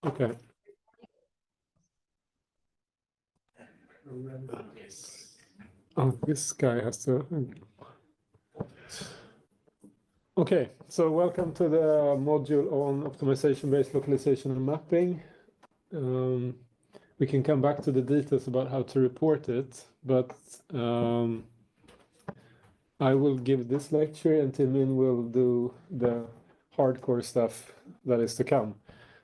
Okay. Oh, this guy has to. Okay, so welcome to the module on optimization-based localization and mapping. We can come back to the details about how to report it, but I will give this lecture and Timin will do the hardcore stuff that is to come.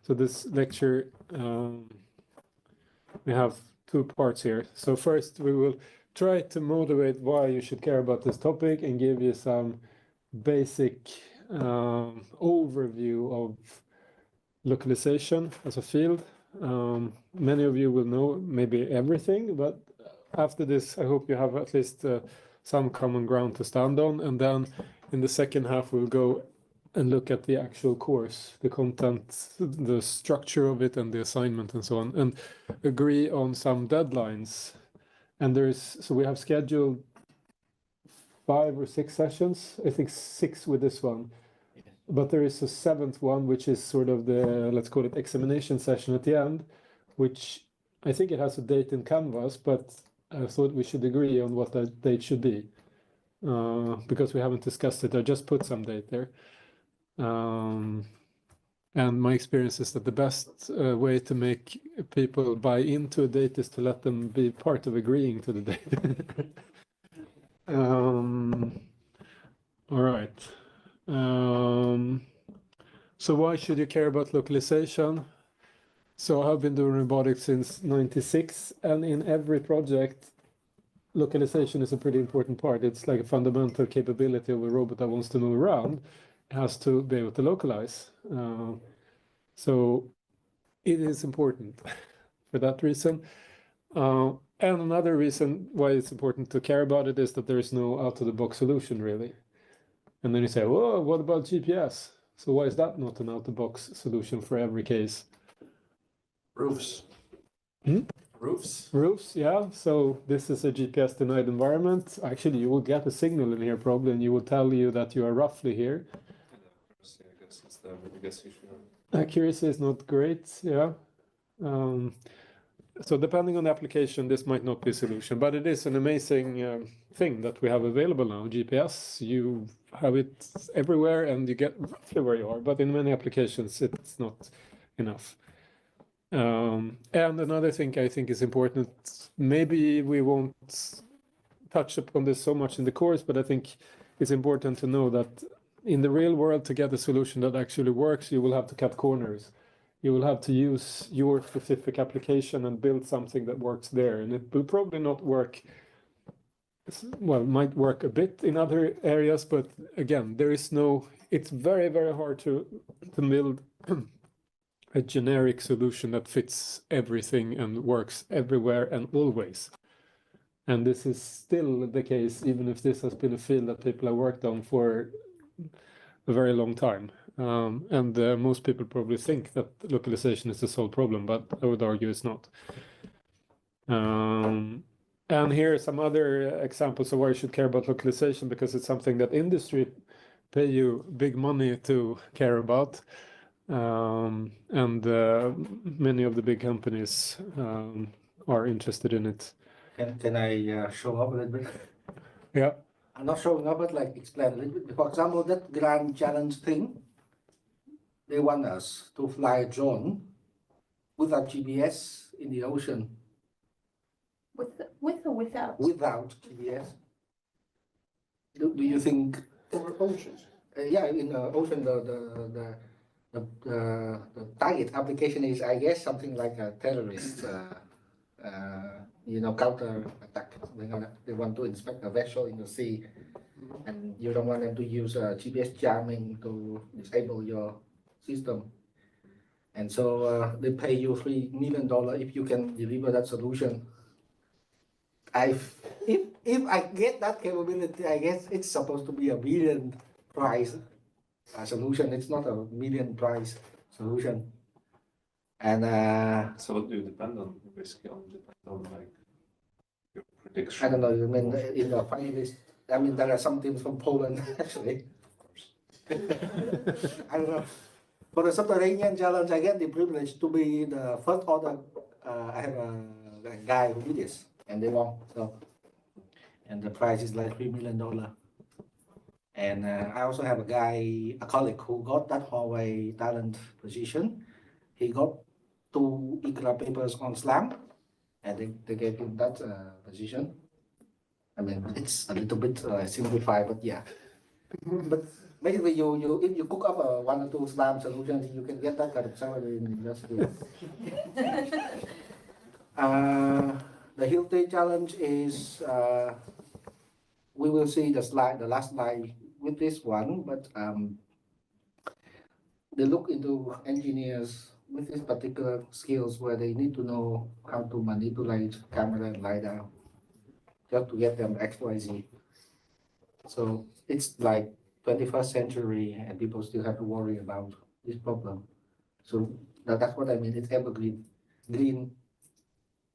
So this lecture, we have two parts here. So first we will try to motivate why you should care about this topic and give you some basic overview of localization as a field. Many of you will know maybe everything, but after this, I hope you have at least some common ground to stand on. And then in the second half, we'll go and look at the actual course, the content, the structure of it, and the assignment, and so on, and agree on some deadlines. And so we have scheduled 5 or 6 sessions. I think 6 with this one. But there is a 7th one, which is sort of the, let's call it examination session at the end, which I think it has a date in Canvas, but I thought we should agree on what that date should be. Because we haven't discussed it, I just put some date there. And my experience is that the best way to make people buy into a date is to let them be part of agreeing to the date. All right. So why should you care about localization? So I've been doing robotics since '96, and in every project, localization is a pretty important part. It's like a fundamental capability of a robot that wants to move around. It has to be able to localize. So it is important for that reason. And another reason why it's important to care about it is that there is no out-of-the-box solution, really. And then you say, well, what about GPS? So why is that not an out-of-the-box solution for every case? Roofs. Roofs? Roofs, yeah. So this is a GPS-denied environment. Actually, you will get a signal in here probably, and you will tell you that you are roughly here. I guess it's the biggest issue. Accuracy is not great, yeah. So depending on the application, this might not be a solution, but it is an amazing thing that we have available now. GPS, you have it everywhere and you get roughly where you are, but in many applications, it's not enough. And another thing I think is important, maybe we won't touch upon this so much in the course, but I think it's important to know that in the real world, to get a solution that actually works, you will have to cut corners. You will have to use your specific application and build something that works there. And it will probably not work, well, it might work a bit in other areas, but again, there is no, it's very, very hard to build a generic solution that fits everything and works everywhere and always. And this is still the case, even if this has been a field that people have worked on for a very long time. And most people probably think that localization is the sole problem, but I would argue it's not. And here are some other examples of why you should care about localization, because it's something that industry pay you big money to care about. And many of the big companies are interested in it. Can I show up a little bit? Yeah. I'm not showing up, but like explain a little bit. For example, that Grand Challenge thing, they want us to fly a drone without GPS in the ocean. With or without? Without GPS. Do you think? Over oceans. Yeah, in the ocean, the target application is, I guess, something like a terrorist, counter attack. They want to inspect a vessel in the sea, and you don't want them to use GPS jamming to disable your system. And so they pay you $3 million if you can deliver that solution. If I get that capability, I guess it's supposed to be $1 million price solution. It's not $1 million price solution. And So what do you depend on? Basically, depend on like your prediction. I don't know. I mean, in the finalist, I mean, there are some teams from Poland actually. Of course. I don't know. For the subterranean challenge, I get the privilege to be the first order. I have a guy who did this, and they won. So, and the prize is like $3 million. And I also have a colleague who got that hallway talent position. He got 2 ICRA papers on SLAM, and they gave him that position. I mean, it's a little bit simplified, but yeah. But basically, if you cook up 1 or 2 SLAM solutions, you can get that kind of salary in university. The Hill Day challenge is we will see the last slide with this one, but they look into engineers with these particular skills where they need to know how to manipulate camera and LiDAR just to get them XYZ. So it's like 21st century and people still have to worry about this problem. So that's what I mean. It's evergreen, green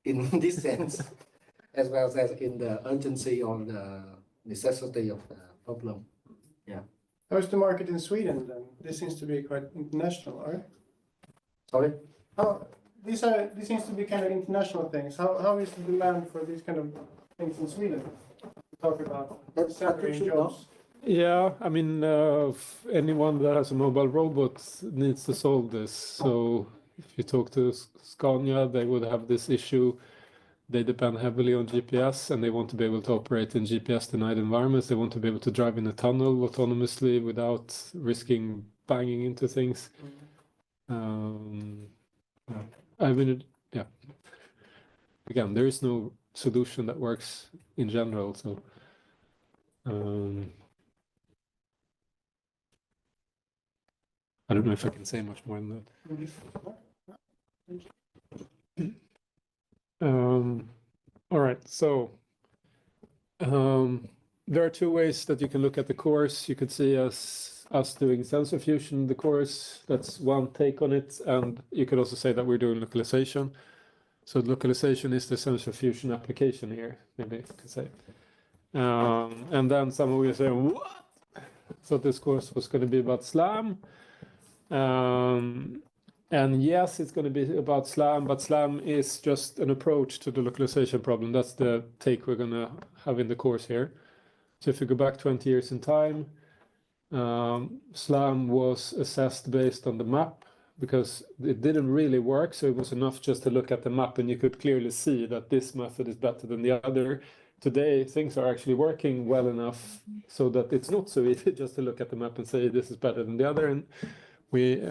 in this sense, as well as in the urgency or the necessity of the problem. Yeah. How's the market in Sweden then? This seems to be quite international, right? Sorry? These seems to be kind of international things. How is the demand for these kind of things in Sweden? Talk about salary and jobs. Yeah, I mean, anyone that has a mobile robot needs to solve this. So if you talk to Scania, they would have this issue. They depend heavily on GPS and they want to be able to operate in GPS-denied environments. They want to be able to drive in a tunnel autonomously without risking banging into things. I mean, yeah. Again, there is no solution that works in general. So, I don't know if I can say much more than that. All right, so there are 2 ways that you can look at the course. You could see us doing sensor fusion in the course. That's one take on it, and you could also say that we're doing localization. So localization is the sensor fusion application here, maybe you could say. And then someone will say, what? So this course was going to be about SLAM. And yes, it's going to be about SLAM, but SLAM is just an approach to the localization problem. That's the take we're going to have in the course here. So if you go back 20 years in time, SLAM was assessed based on the map because it didn't really work. So it was enough just to look at the map and you could clearly see that this method is better than the other. Today, things are actually working well enough so that it's not so easy just to look at the map and say this is better than the other. And we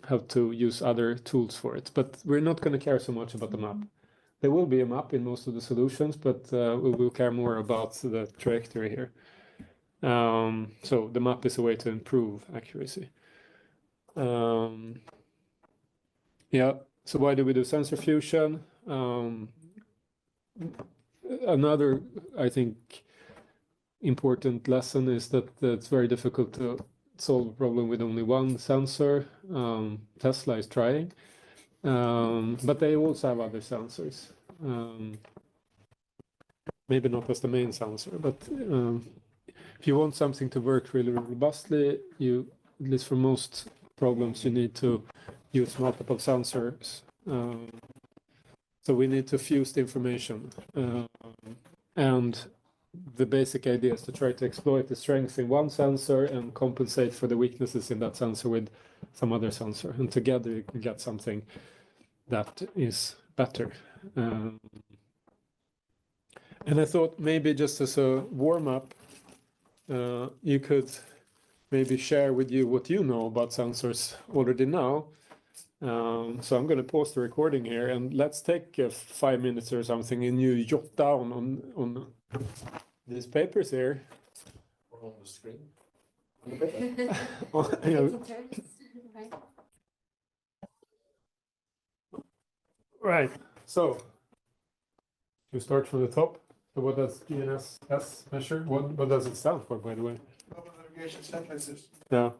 have to use other tools for it. But we're not going to care so much about the map. There will be a map in most of the solutions, but we will care more about the trajectory here. So the map is a way to improve accuracy. Yeah, so why do we do sensor fusion? Another, I think, important lesson is that it's very difficult to solve a problem with only one sensor. Tesla is trying, but they also have other sensors. Maybe not as the main sensor, but if you want something to work really robustly, at least for most problems, you need to use multiple sensors. So we need to fuse the information. And the basic idea is to try to exploit the strengths in one sensor and compensate for the weaknesses in that sensor with some other sensor. And together you can get something that is better. And I thought maybe just as a warm-up, you could maybe share with you what you know about sensors already now. So I'm going to pause the recording here and let's take 5 minutes or something and you jot down on these papers here. On the screen. Right. So you start from the top. So what does GNSS measure? What does it stand for, by the way? Global Navigation Services. Yeah,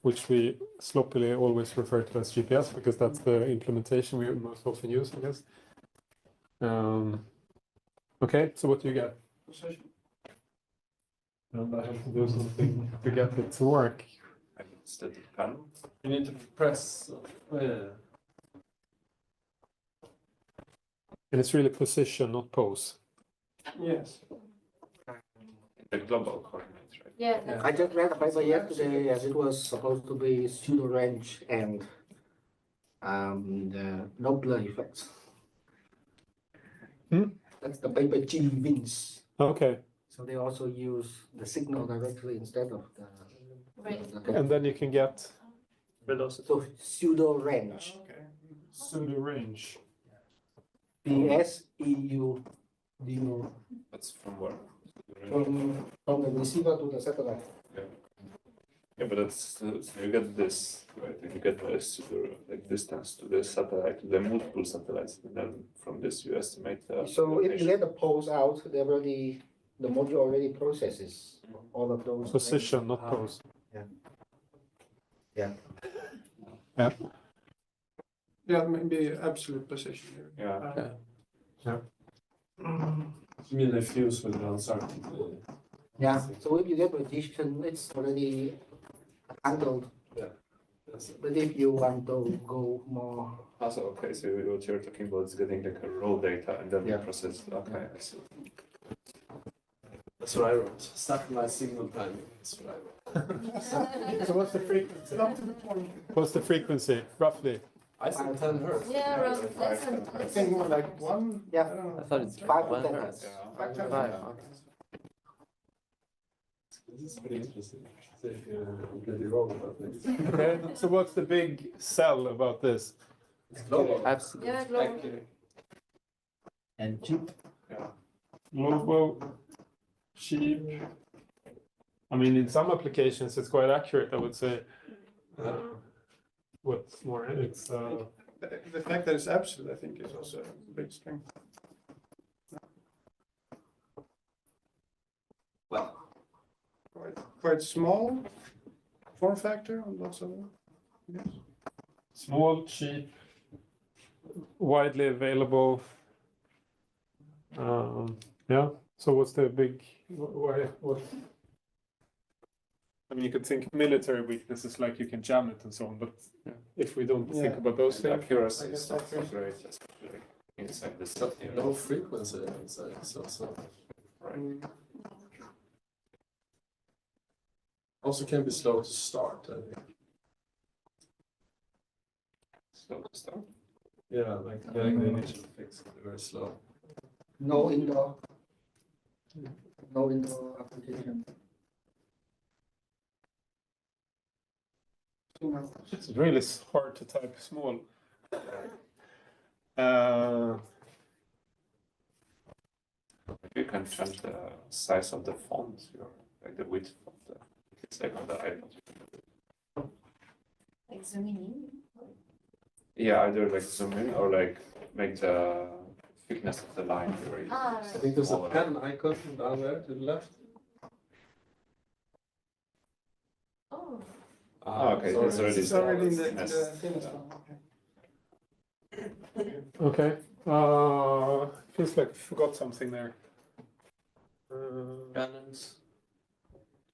which we sloppily always refer to as GPS because that's the implementation we most often use, I guess. Okay, so what do you get? Position. And I have to do something to get it to work. It's the pen. You need to press. Yeah. And it's really position, not pose. Yes. The global coordinates, right? Yeah. Yeah. I just read a paper yesterday, and it was supposed to be pseudo range and the Doppler effects. That's the paper G wins. Okay, So they also use the signal directly instead of the. Right. and then you can get Velocity. So pseudo range. Okay. pseudo range. PSEU. That's from where? From the receiver to the satellite. Yeah, but it's so you get this, right? You get this like distance to the satellite, to the multiple satellites, and then from this you estimate the. So if you rotation. let the pose out, the module already processes all of those. Position, not pose. Yeah. Yeah. Yeah, maybe absolute position here. Yeah. You mean the fuse with the uncertainty? Yeah. So if you get position, it's already handled. That's it. But if you want to go more, Also, okay, so what you're talking about is getting like a raw data and then Yeah. process. Okay, I see. That's what I wrote. Satellite signal timing. That's what I wrote. So what's the frequency? Up to the point. What's the frequency, roughly? I said 10 hertz. Yeah, around less than I think more like one. Yeah. I don't know. I thought it's 5 to 1 10 hertz. hertz. Yeah. 5, okay. This is pretty interesting. See if you get it wrong about this. Okay, so what's the big sell about this? It's global. Absolutely. Yeah, global. And cheap. Global, cheap. I mean, in some applications, it's quite accurate, I would say. What's more, it's The fact that it's absolute, I think, is also a big strength. Well, Quite small form factor on lots of them. Yes. small, cheap, widely available. Yeah. So what's the big? Why? What? I mean, you could think military weaknesses like you can jam it and so on, but if we don't think Yeah. about those The things, accuracy I is guess not that's so right. great, especially inside the so city. low frequency, I would say. So. Mm. Also can be slow to start, I think. Slow to start. Yeah, like getting the initial fix can be very slow. No indoor application. it's really hard to type small. You can change the size of the font, like the width of the. It's like on the iPad. Like zooming in. Yeah, either like zoom in or like make the thickness of the line very. Ah, I right. think there's a smaller. pen icon down there to the left. Oh, Okay, sorry. it's already It's already in the thickness. thinnest one. Okay. Okay. Feels like I forgot something there. Cannons.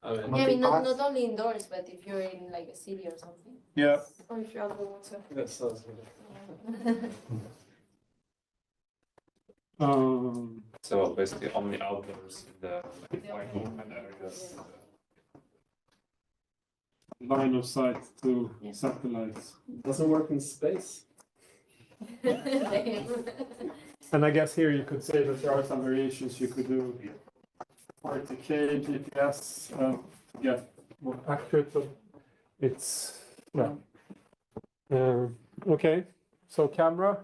I mean, yeah, I mean, not Multipass. only indoors, but if you're in like a city or something. Yeah. Or if you're out of the water. that sounds good. So basically only outdoors in the like, wide open areas. Line of sight to Yeah. satellites. Doesn't work in space. And I guess here you could say that there are some variations you could do. RTK, GPS, to get more accurate, but it's, yeah. Okay, so camera,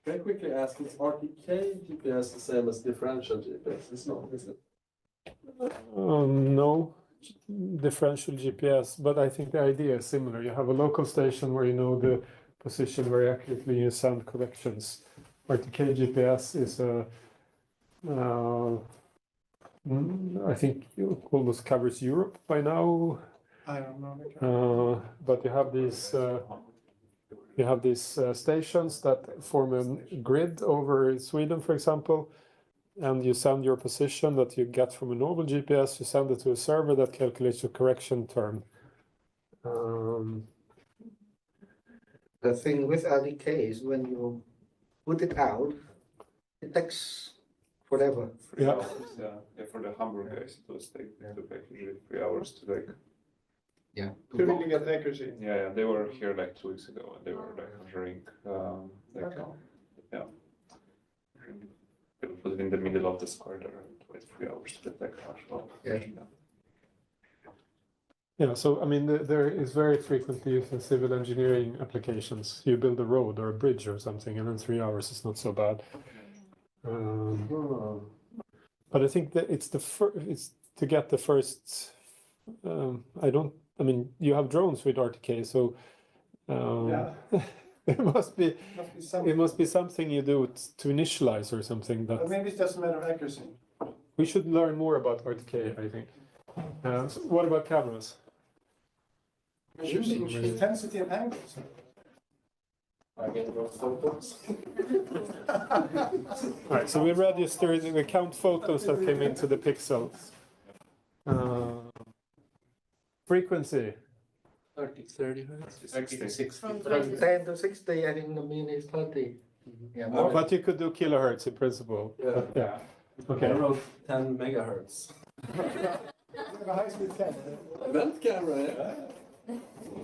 Can I quickly ask, is RTK GPS the same as differential GPS? It's not, is it? no differential GPS, but I think the idea is similar. You have a local station where you know the position very accurately, you send corrections. RTK GPS is a, I think it almost covers Europe by now. I don't know. But you have these stations that form a grid over Sweden, for example, and you send your position that you get from a normal GPS, you send it to a server that calculates your correction term. The thing with RDK is when you put it out, it takes forever. 3 Yeah. hours, yeah. For the Hamburg guys, it was like, it took like usually 3 hours to like, Yeah. To really get accuracy. yeah, they were here like 2 weeks ago and they were like measuring, like, Okay. yeah. They would put it in the middle of the square there and wait 3 hours to get like actual. Yeah. Yeah, so I mean, there is very frequently used in civil engineering applications. You build a road or a bridge or something, and in 3 hours is not so bad. Oh. But I think that it's it's to get the first. I mean, you have drones with RTK, so Yeah. it must be Must be something. it must be something you do to initialize or something that But maybe it's just a matter of accuracy. we should learn more about RTK. I think. So what about cameras? Measures intensity and angles. I get those photos. All right, so we registered, we count photos that came into the pixels. Frequency. 30 hertz. 60. From From 10 to 60, I think the mean is 30. Yeah, more. But you could do kilohertz in principle. Yeah. But, yeah. I Okay. wrote 10 megahertz. A high-speed camera. Event camera, yeah.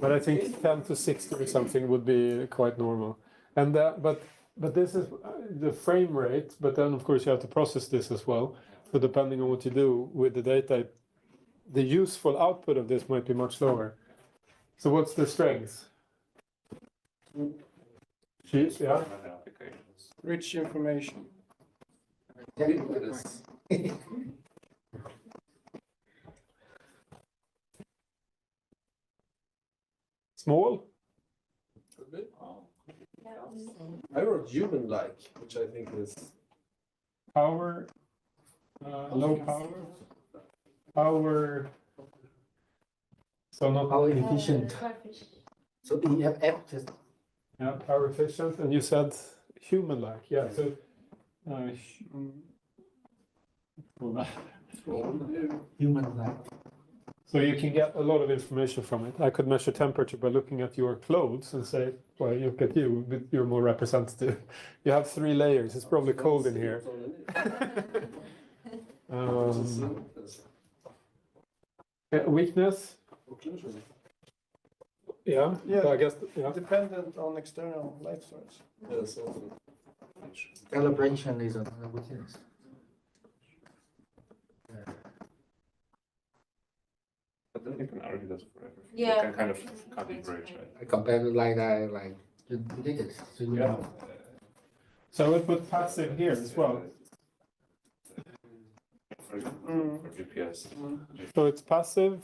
But I think 10 to 60 or something would be quite normal. And but this is the frame rate. But then of course you have to process this as well. So depending on what you do with the data, the useful output of this might be much lower. So what's the strength? Sheets, yeah. Many applications. Rich information. Look at this. Small. Could be. I wrote human-like, which I think is Power, low power, so not Power efficient. So EFF just yeah, power efficient, and you said human-like, yeah. So, human like. so you can get a lot of information from it. I could measure temperature by looking at your clothes and say, well, look at you, but you're more representative. You have 3 layers. It's probably cold in here. Weakness. Yeah, Yeah. so I guess, yeah. Dependent on external light source. Yes, also. Calibration is another weakness. But then you can argue that for everything. Yeah. You can kind of calibrate, right? Compared to like you did it. So you Yeah. know. So I would put passive here as well. For GPS. So it's passive,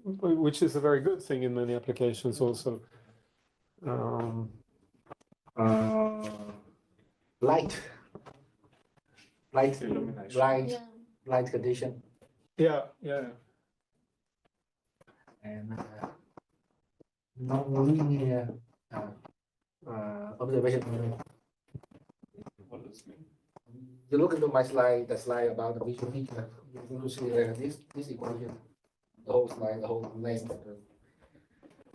which is a very good thing in many applications also. Light. Illumination. Yeah. Light condition Yeah. and non-linear observation. What does it mean? You look into my slide, the slide about the visual feature. You will see this equation, the whole slide, the whole length.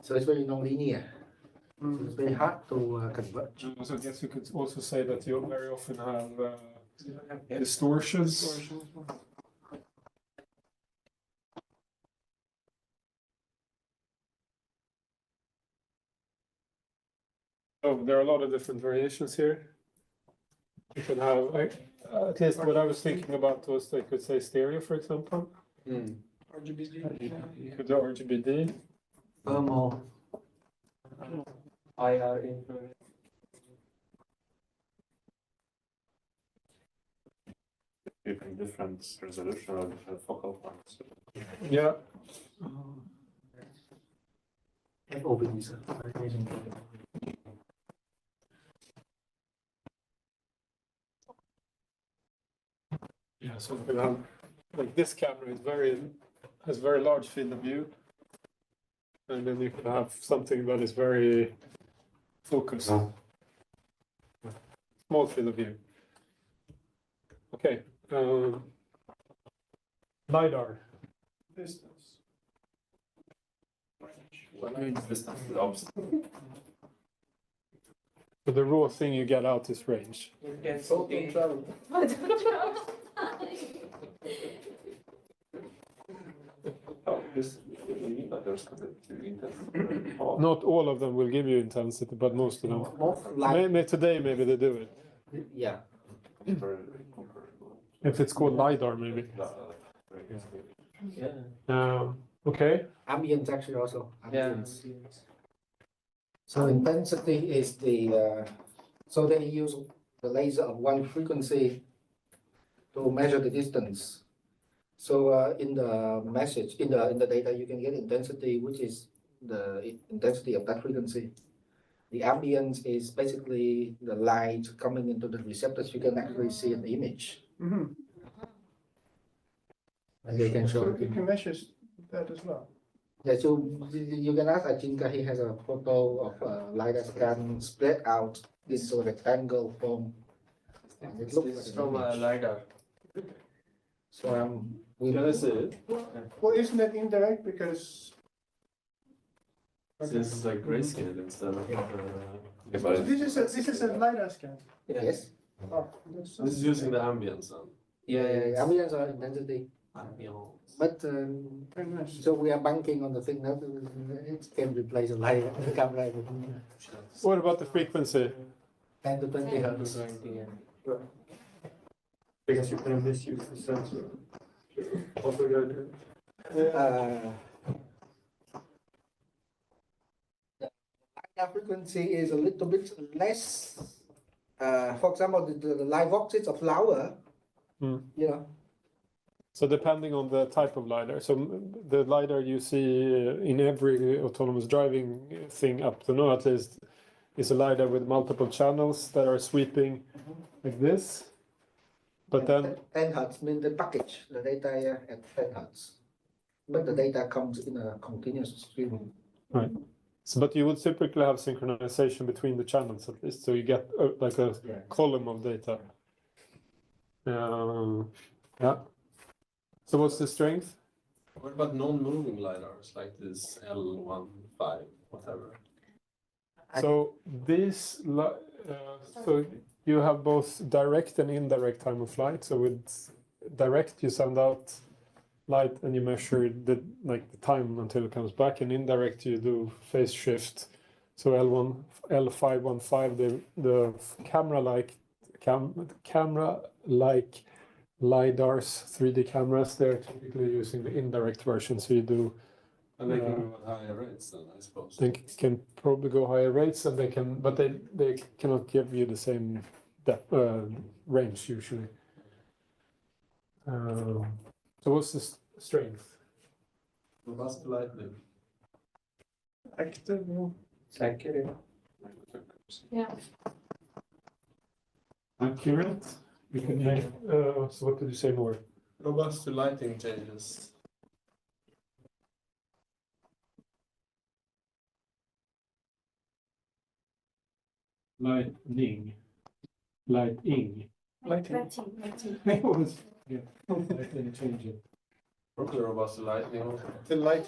So it's very non-linear. So it's very hard to converge. So I guess you could also say that you very often have distortions. Oh, there are a lot of different variations here. You can have, at least what I was thinking about was they could say stereo, for example. RGBD. You could do RGBD. Thermal. IR infrared. Even different resolution or different focal points. Yeah. FOV is amazing. Yeah, so you can have, like this camera is has very large field of view. And then you can have something that is very focused. Small field of view. Okay. LiDAR. Distance. Range. Distance to the opposite. So the raw thing you get out is range. Total travel. Oh, this leaders connect to intensity. Oh, Not all of them will give you intensity, but most of them. Most like, Maybe today, maybe they do it. yeah. very comparable. If it's called LiDAR, maybe. Yeah. Okay. Ambience actually also. Yeah. Ambience. So intensity is the, so they use the laser of one frequency to measure the distance. So in the message, in the data, you can get intensity, which is the intensity of that frequency. The ambience is basically the light coming into the receptors. You can actually see an image. Mm-hmm. And they can show So it. you can measure that as well. Yeah, so you can ask Ajinka, he has a photo of LiDAR scan spread out into a rectangle form. And it looks It's like from an image. LiDAR. So we Can I see it? Well, isn't that indirect because? This is like grayscale instead of. So this is a LiDAR scan. yes, Oh, that's This is using the ambience then. ambience or intensity. Ambience. But very nice. so we are banking on the thing that it can replace a LiDAR camera with What about the frequency? 10 to 20 hertz. Because you can misuse the sensor. Also, The LiDAR frequency is a little bit less. For example, the live oxygen of flower, Hmm. you know, So depending on the type of LiDAR, so the LiDAR you see in every autonomous driving thing up to now at least is a LiDAR with multiple channels that are sweeping like this. But then, 10 hertz means the package, the data at 10 hertz. But the data comes in a continuous stream. so, but you would typically have synchronization between the channels at least, so you get like a column of data. Yeah. So what's the strength? What about non-moving LiDARs like this L15, whatever? So these, so you have both direct and indirect time of flight. So with direct, you send out light and you measure the time until it comes back, and indirect you do phase shift. So L515, the camera like LiDARs, 3D cameras, they're typically using the indirect version. So you do. And they can go at higher rates then, I suppose. They can probably go higher rates, and they can, but they cannot give you the same depth, range usually. So what's the strength? Robust lightning. Active. accurate. Yeah. Accurate. You can make. So what did you say more? Robust to lighting changes. Lighting. Lighting. Lighting. I always forget. Lighting change it. Probably robust to lightning. The light.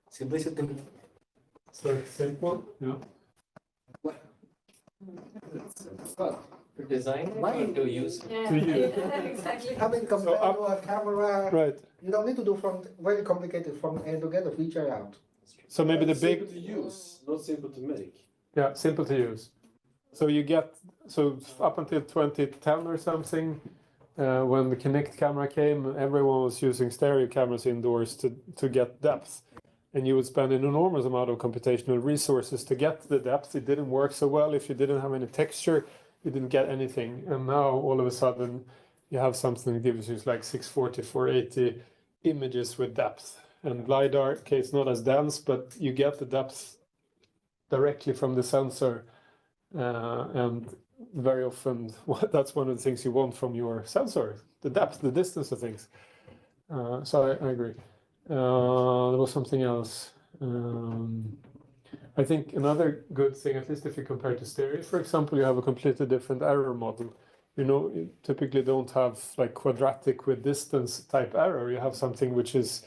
Simplicity. So it's simple. Yeah. For design Why? or to use? Yeah, To you. exactly. I mean, compared up- to a camera, Right. you don't need to do from very complicated from end to get the feature out. So maybe the Simple big. to use, not simple to make. Yeah, simple to use. So you get, so up until 2010 or something, when the Kinect camera came, everyone was using stereo cameras indoors to get depth. And you would spend an enormous amount of computational resources to get the depth. It didn't work so well. If you didn't have any texture, you didn't get anything. And now all of a sudden you have something that gives you like 640, 480 images with depth. And LiDAR, okay, it's not as dense, but you get the depth directly from the sensor. And very often that's one of the things you want from your sensor, the depth, the distance of things. So I agree. There was something else. I think another good thing, at least if you compare to stereo, for example, you have a completely different error model. You typically don't have like quadratic with distance type error. You have something which is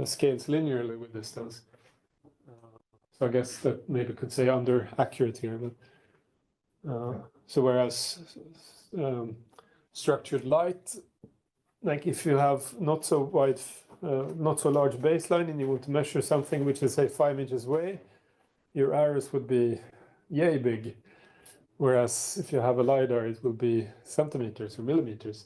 scales linearly with distance. So I guess that maybe could say under accurate here, but so whereas structured light, like if you have not so wide, not so large baseline, and you want to measure something which is say 5 inches away, your arrows would be yay big. Whereas if you have a LiDAR, it will be centimeters or millimeters.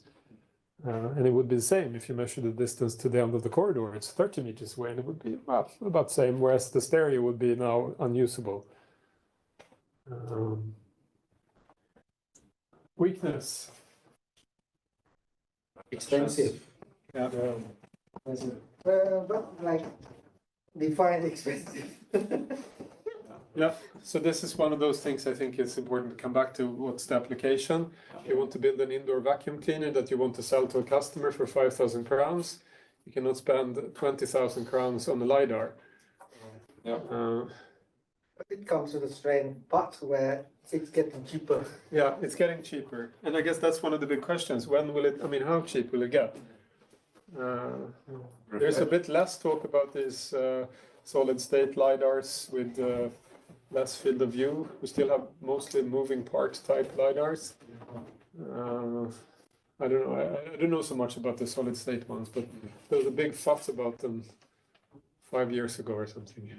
And it would be the same if you measure the distance to the end of the corridor. It's 30 meters away, and it would be about the same, whereas the stereo would be now unusable. Weakness. Expensive. Yeah. Well, but like define expensive. Yeah, so this is one of those things I think it's important to come back to. What's the application? You want to build an indoor vacuum cleaner that you want to sell to a customer for 5,000 crowns. You cannot spend 20,000 crowns on a LiDAR. It comes with a strange part where it's getting cheaper. Yeah, it's getting cheaper. And I guess that's one of the big questions. When will it, I mean, how cheap will it get? There's a bit less talk about these solid state LiDARs with less field of view. We still have mostly moving part type LiDARs. I don't know. I don't know so much about the solid state ones, but there was a big fuss about them 5 years ago or something.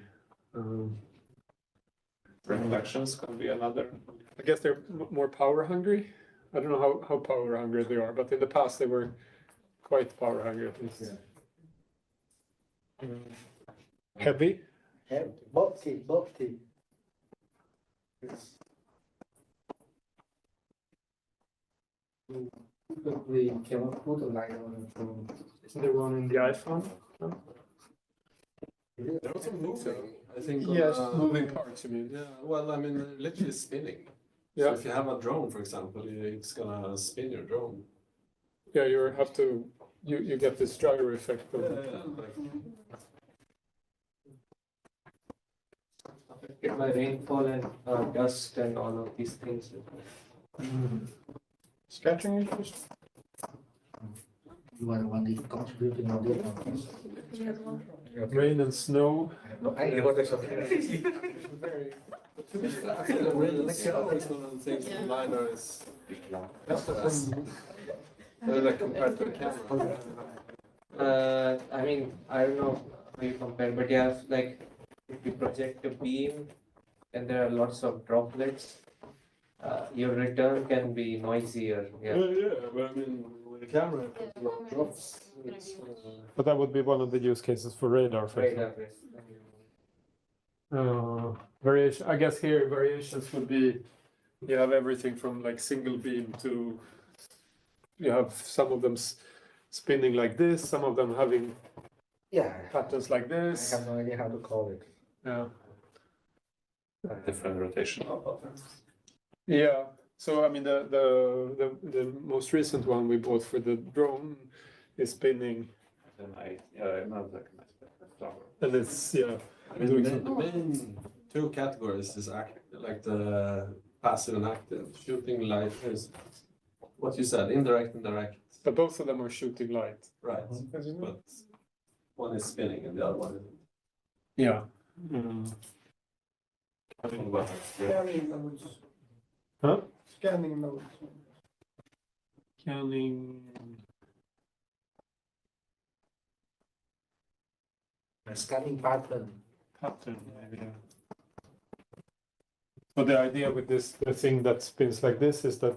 Reflections can be another. I guess they're more power hungry. I don't know how power hungry they are, but in the past they were quite power hungry at least. Heavy. Bulky. We cannot put a light on the phone. Isn't there one in the iPhone? There was a moving, I think. Yes, moving parts, you mean? Yeah, well, I mean, literally spinning. Yeah. So if you have a drone, for example, it's gonna spin your drone. Yeah, you have to, you get this gyro effect. Of Get my rainfall and dust and all of these things. Scattering issues? You are the one that contributing on this one. Rain and snow. No, I got this. I feel that really one of the things with LiDAR is just the best. Like compared to the camera. I mean, I don't know how you compare, but yeah, like if you project a beam and there are lots of droplets, your return can be noisier. Yeah. Yeah, but I mean, with the camera, it drops. But that would be one of the use cases for radar, for example. Radar. Variation, I guess here variations would be, you have everything from like single beam to, you have some of them spinning like this, some of them having patterns like I this. have no idea how to call it. Yeah. Different rotational patterns. Yeah. So I mean the most recent one we bought for the drone is spinning, Then another flower. and it's I mean, the main two categories is like the passive and active. Shooting light is what you said, indirect. but both of them are shooting light. Right. But one is spinning and the other one isn't. Yeah. Scanning modes. Huh? Scanning modes. Scanning. A scanning pattern. Pattern, maybe. So the idea with this, the thing that spins like this, is that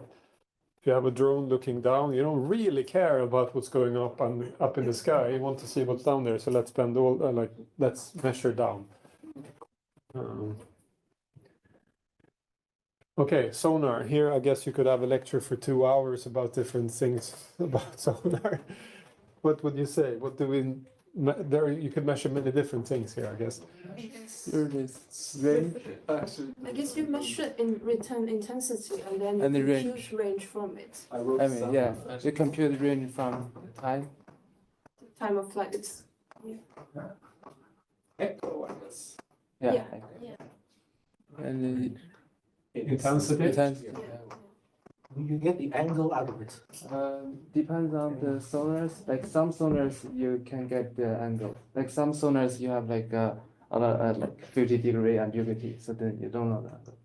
if you have a drone looking down, you don't really care about what's going up in the sky. You want to see what's down there. So let's spend let's measure down. Okay, sonar. Here, I guess you could have a lecture for 2 hours about different things about sonar. What would you say? What do we? There, you could measure many different things here, I guess. Here it is. Range. I guess you measure in return intensity and then And the you range. choose range from it. I wrote I mean, some. yeah, the computer range from time. Time of flight, it's Echo, I guess. Yeah. Yeah. And Intensity. intensity. yeah. You get the angle out of it. Depends on the sonars. Like some sonars you can get the angle. Like some sonars you have like a lot, like 50-degree ambiguity, so then you don't know the angle.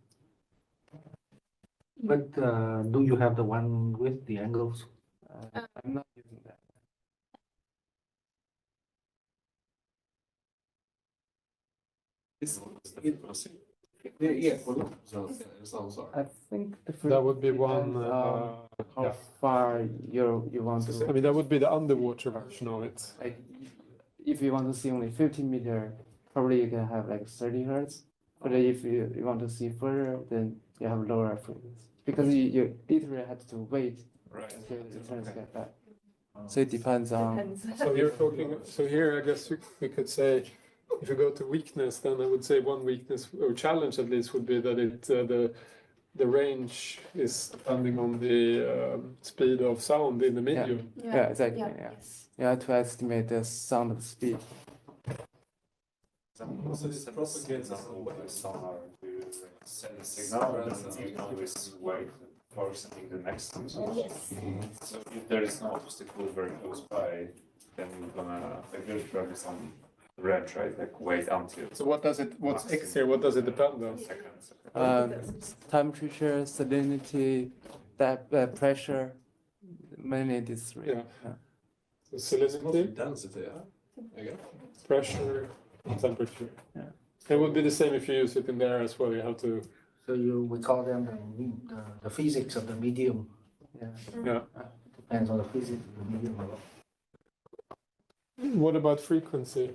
But do you have the one with the angles? I'm not using that. This is the frequency. Yeah. So sorry. I think the That would be depends one. on how Yeah. far you want to. I mean, that would be the underwater version of it. Like if you want to see only 50-meter, probably you can have like 30 hertz. But if you want to see further, then you have lower frequency because you literally have to wait Right. until the turns get back. So it depends on. Depends. So you're talking. So here, I guess we could say, if you go to weakness, then I would say one weakness or challenge at least would be that the range is depending on the speed of sound in the medium. Yeah, exactly. Yeah. Yes. You have to estimate the sound speed. So this propagates sonar to send a signal and you always wait for sending the next signal. Yes. So if there is no obstacle very close by, then you're gonna like there's probably some range, right? Like wait until So what's X here? What does it depend on? seconds. Temperature, salinity, that pressure, mainly these three. Yeah. Yeah. So It's mostly salinity, density, yeah? Again? pressure, and temperature. Yeah. It would be the same if you use it in there as well. You have to. So we call them the physics of the medium. Yeah. Yeah. Depends on the physics of the medium. What about frequency?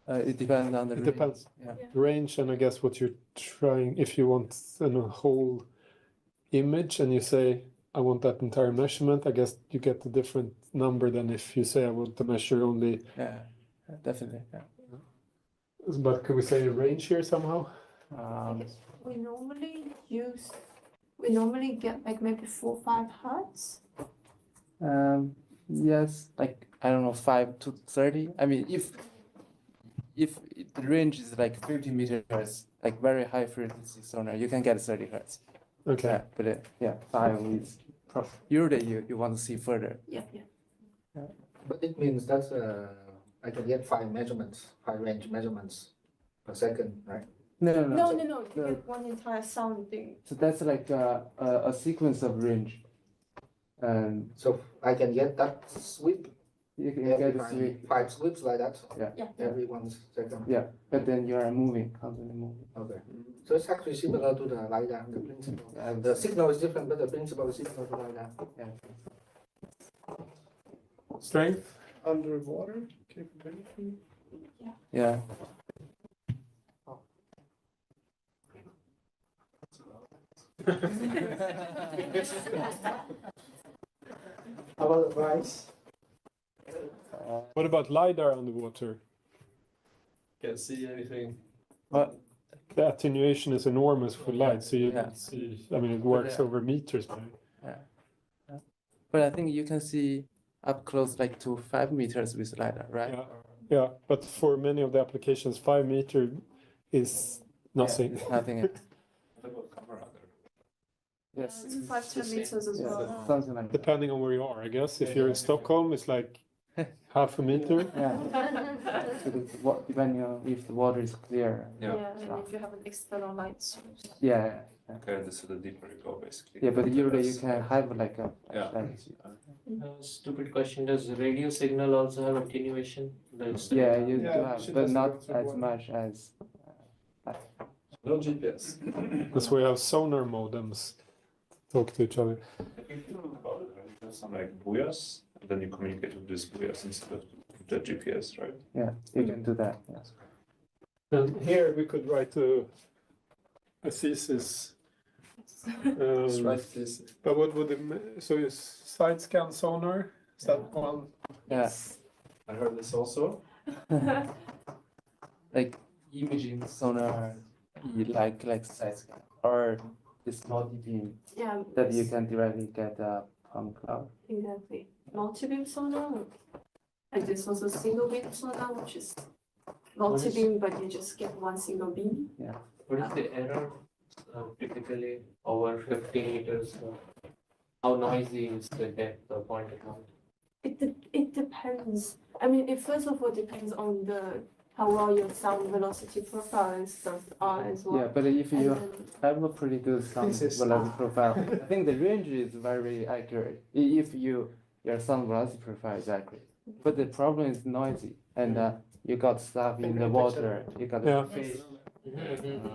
It depends on the It range. depends. Yeah. Range, and I guess what you're trying. If you want a whole image, and you say I want that entire measurement, I guess you get a different number than if you say I want to measure only. Yeah. Definitely. Yeah. But could we say a range here somehow? We normally get like maybe 4-5 hertz. Yes, like I don't know, 5 to 30. I mean, if the range is like 50 meters, like very high frequency sonar, you can get 30 hertz. Okay. Yeah, but 5 is usually you want to see further. Yeah. But it means that's I can get 5 range measurements per second, right? No. No. You get one entire sound thing. So that's like a sequence of range. So I can get that sweep You can every get a sweep. 5 sweeps like that. Yeah. Every 1 second. Yeah, but then you are moving, constantly moving. Okay. So it's actually similar to the LiDAR, the principle. The signal is different, but the principle is similar to LiDAR. Yeah. Strength. Underwater capability. Yeah. How about the price? What about LiDAR underwater? Can't see anything. But The attenuation is enormous for light, so you Yeah. can see. I mean, it works yeah. over meters. but I think you can see up close like to 5 meters with LiDAR, right? Yeah. Yeah, but for many of the applications, 5 meter is nothing. Nothing. What about camera there? Yes. 5-10 meters as Yeah, well. something like that. Depending on where you are, I guess. If you're in Stockholm, it's like half a meter. Yeah. So depending on if the water is clear. Yeah, and if you have an external light source. Yeah. Okay, this is the deeper you go basically. Yeah, but usually you can have like a Yeah. Stupid question, does radio signal also have attenuation? Yeah, you Yeah, do have, she but does not lots of as work. much as. No GPS. Because we have sonar modems talk to each other. If you think about it, right, you have some like buoys, and then you communicate with these buoys instead of the GPS, right? Yeah, you can do that. Yes. And here we could write a thesis. Just write this. But what would so is side scan sonar? Is that one? Yeah. I heard this also. Like imaging sonar, like side scan, or this multi-beam Yeah. that you can directly get from cloud. Exactly. Multi-beam sonar. And there's also single beam sonar, which is multi-beam, but you just get one single beam. What is the error typically over 50 meters? How noisy is the depth of point count? It depends. I mean, it first of all depends on how well your sound velocity profile and stuff are as well. Yeah, but if And you then, have a pretty good sound velocity profile, I think the range is very accurate. If your sound velocity profile is accurate, but the problem is noisy, and you got stuff in the water, you got Yeah. fish.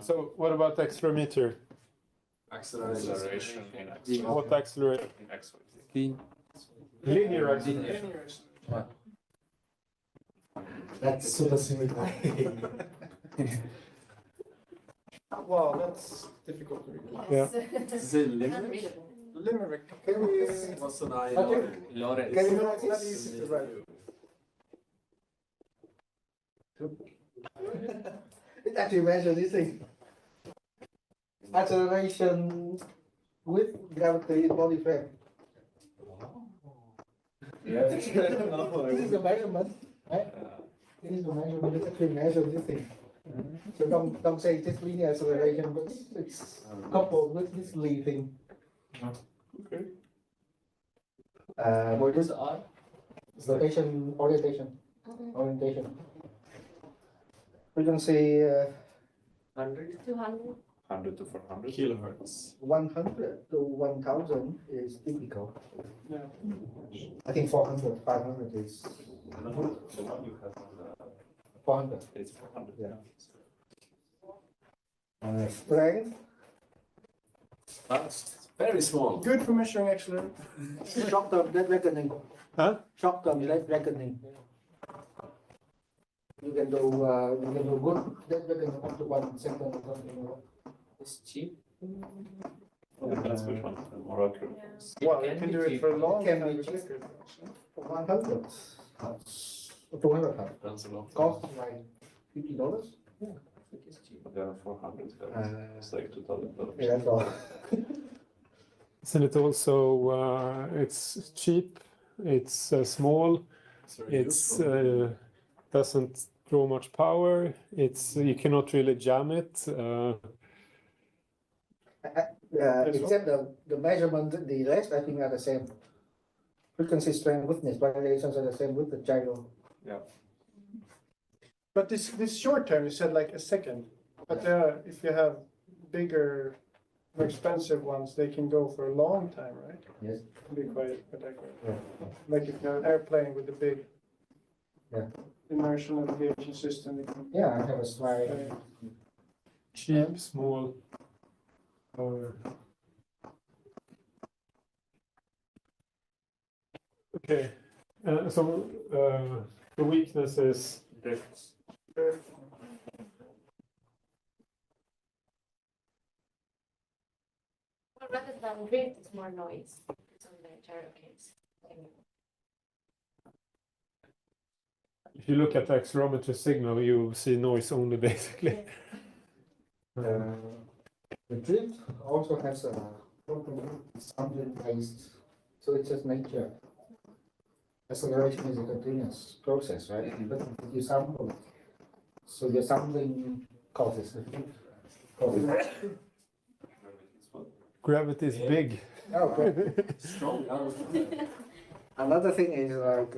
So what about accelerometer? Acceleration in X. What accelerator? In X. Linear acceleration. That's super similar. Wow, that's difficult to read. Yeah. Is it limerick? Limerick. Can we, What's an I? Lawrence. can you No, notice? it's not easy to write. It actually measures this thing. Acceleration with gravity in body frame. Yeah. This is the measurement, right? This is the measurement. It actually measures this thing. So don't say just linear acceleration, but it's coupled with this Lee thing. Okay. What is R? Rotation, orientation. We can say 100? 200. 100 to 400 Kilohertz. 100 to 1000 is typical. Yeah. I think 400, 500 is The one you have on the 400. it's 400. Yeah. Strength, Fast. Very small. Good for measuring acceleration. short-term dead reckoning. Huh? Short-term dead reckoning. You can do good dead reckoning up to 1 second or something like that. It's cheap. And that's which one more accurate. Wow, you can do it for a long Can time. be with cheap. record, actually. 100. That's 200. That's a lot. Cost like $50. It's cheap. There are 400. It's like $2,000. Yeah, that's all. Isn't it also, it's cheap, it's small, very it's useful. doesn't draw much power, it's you cannot really jam it. Except the measurement, the rest I think are the same. Frequency, strength, witness variations are the same with the gyro. But this short term, you said like a second. But if you have bigger, more expensive ones, they can go for a long time, right? Yes. Can be quite accurate. Yeah. Like if you have an airplane with a big Yeah. inertial navigation system, it can Yeah, I have a slide. Cheap, small, power. Okay, so the weakness is Well, rather than drift, it's more noise. It's on the gyro case. if you look at the accelerometer signal, you see noise only basically. The drift also has a sampling based, so it's just nature. Acceleration is a continuous process, right? But if you sample it, so your sampling causes the drift. Gravity is big. Okay. Strong. Another thing is like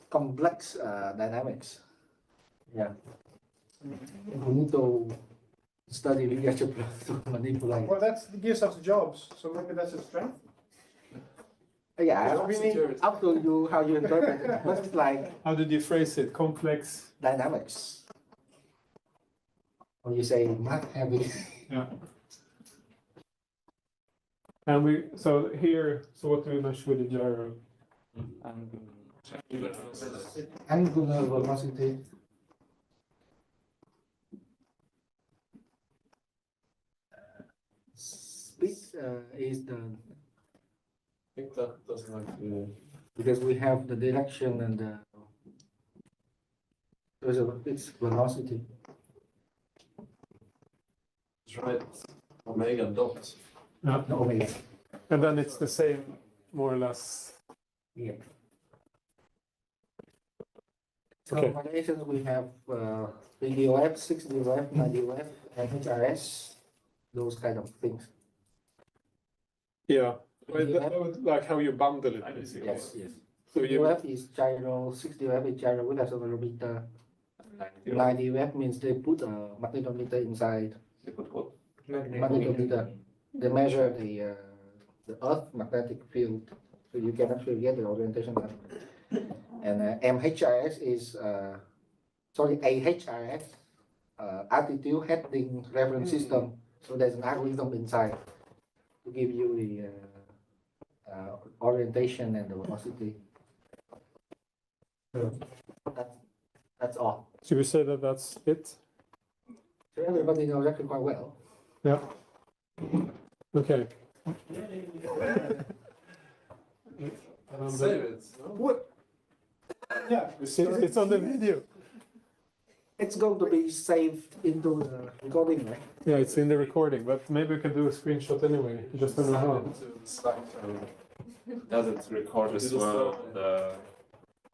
complex dynamics. Yeah. We need to study the to manipulate. Well, that gives us jobs, so maybe that's a strength. Yeah, We need up to you how you interpret it. But it's like How did you phrase it? Complex. dynamics. Or you say math heavy. Yeah. And so here, so what do we measure with the gyro? Angular velocity. Speed is the, I think that doesn't actually. because we have the direction and the, it's velocity. It's right. Omega dot. Yeah. The omega. And then it's the same, more or less. Yeah. So Okay. variations we have 3DOF, 6DOF, 9DOF, and HRS, those kind of things. Yeah. Well, that would like how you bundle it, basically. Yes, yes. So you DOF is gyro, 6 DOF is gyro with accelerometer. 9 DOF means they put a magnetometer inside. They put what? Magnetometer. They measure the Earth magnetic field, so you can actually get the orientation. And MHRS is AHRS, altitude heading reference system. So there's an algorithm inside to give you the orientation and the velocity. That's all. should we say that that's it? So everybody knows actually quite well. Yeah. Okay. Save it. What? Yeah. It's on the video. It's going to be saved into the recording, right? Yeah, it's in the recording, but maybe we can do a screenshot anyway. Just don't know how. Does it record as well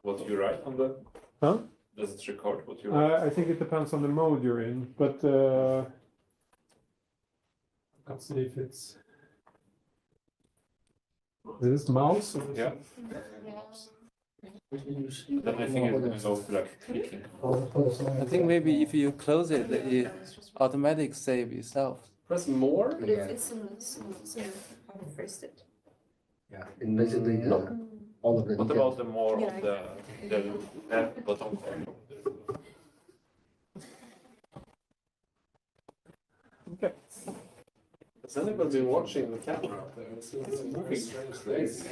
what you write on the? Huh? Does it record what you write? I think it depends on the mode you're in, but let's see if it's. Is this mouse? Yeah. Then I think it's gonna go to like tweaking. I think maybe if you close it, it automatic save itself. Press more. But it's similar how to phrase it. Yeah, and basically all of the What details. about the more Yeah. of the bottom part? Okay. Has anybody been watching the camera out there? It's moving strange things.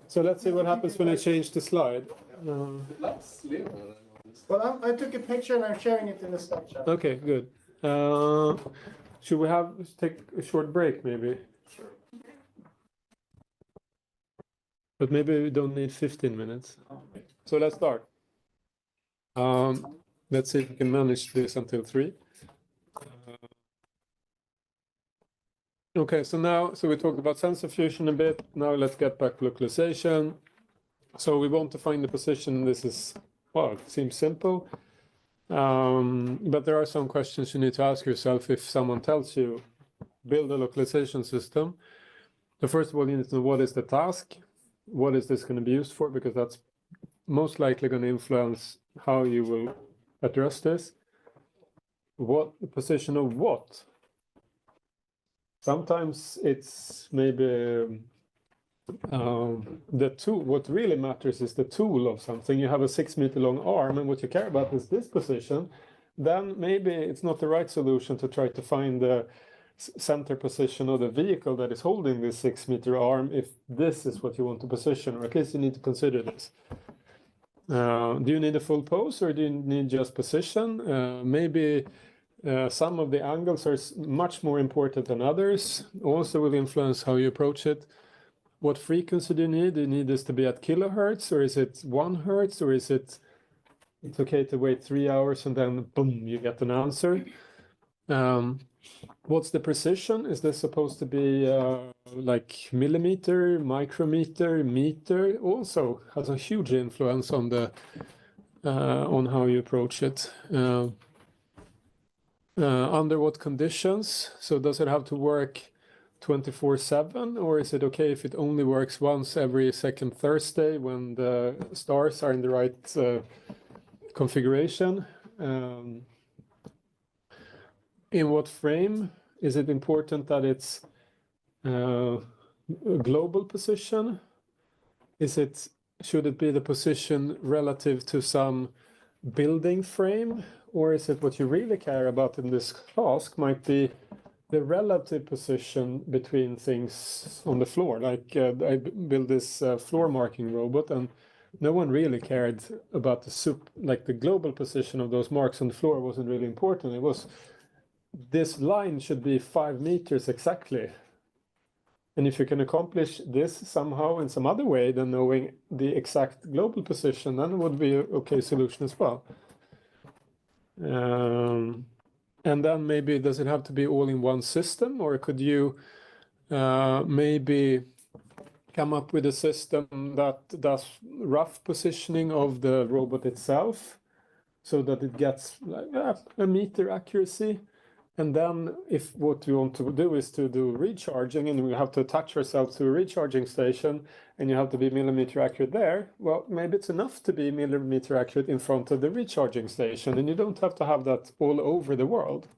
So let's see what happens when I change the slide. Well, I took a picture and I'm sharing it in the Slack chat. Okay, good. Should we take a short break, maybe? Sure. But maybe we don't need 15 minutes. So let's start. Let's see if we can manage this until 3. Okay, so we talked about sensor fusion a bit. Now let's get back to localization. So we want to find the position. This is, well, it seems simple. But there are some questions you need to ask yourself if someone tells you, build a localization system. So first of all, you need to know what is the task? What is this going to be used for? Because that's most likely going to influence how you will address this. What the position of what? Sometimes it's maybe the tool. What really matters is the tool of something. You have a 6-meter long arm, and what you care about is this position. Then maybe it's not the right solution to try to find the center position of the vehicle that is holding this 6-meter arm if this is what you want to position, or at least you need to consider this. Do you need a full pose or do you need just position? Maybe some of the angles are much more important than others. Also will influence how you approach it. What frequency do you need? Do you need this to be at kilohertz, or is it 1 hertz, or is it's okay to wait 3 hours and then boom, you get an answer? What's the precision? Is this supposed to be like millimeter, micrometer, meter? Also has a huge influence on the on how you approach it. Under what conditions? So does it have to work 24/7, or is it okay if it only works once every second Thursday when the stars are in the right configuration? In what frame? Is it important that it's a global position? Should it be the position relative to some building frame, or is it what you really care about in this task might be the relative position between things on the floor? Like I built this floor marking robot, and no one really cared about the global position of those marks on the floor wasn't really important. It was this line should be 5 meters exactly. And if you can accomplish this somehow in some other way than knowing the exact global position, then it would be an okay solution as well. And then maybe does it have to be all in one system, or could you maybe come up with a system that does rough positioning of the robot itself so that it gets like a meter accuracy? And then if what we want to do is to do recharging and we have to attach ourselves to a recharging station and you have to be millimeter accurate there, well, maybe it's enough to be millimeter accurate in front of the recharging station and you don't have to have that all over the world.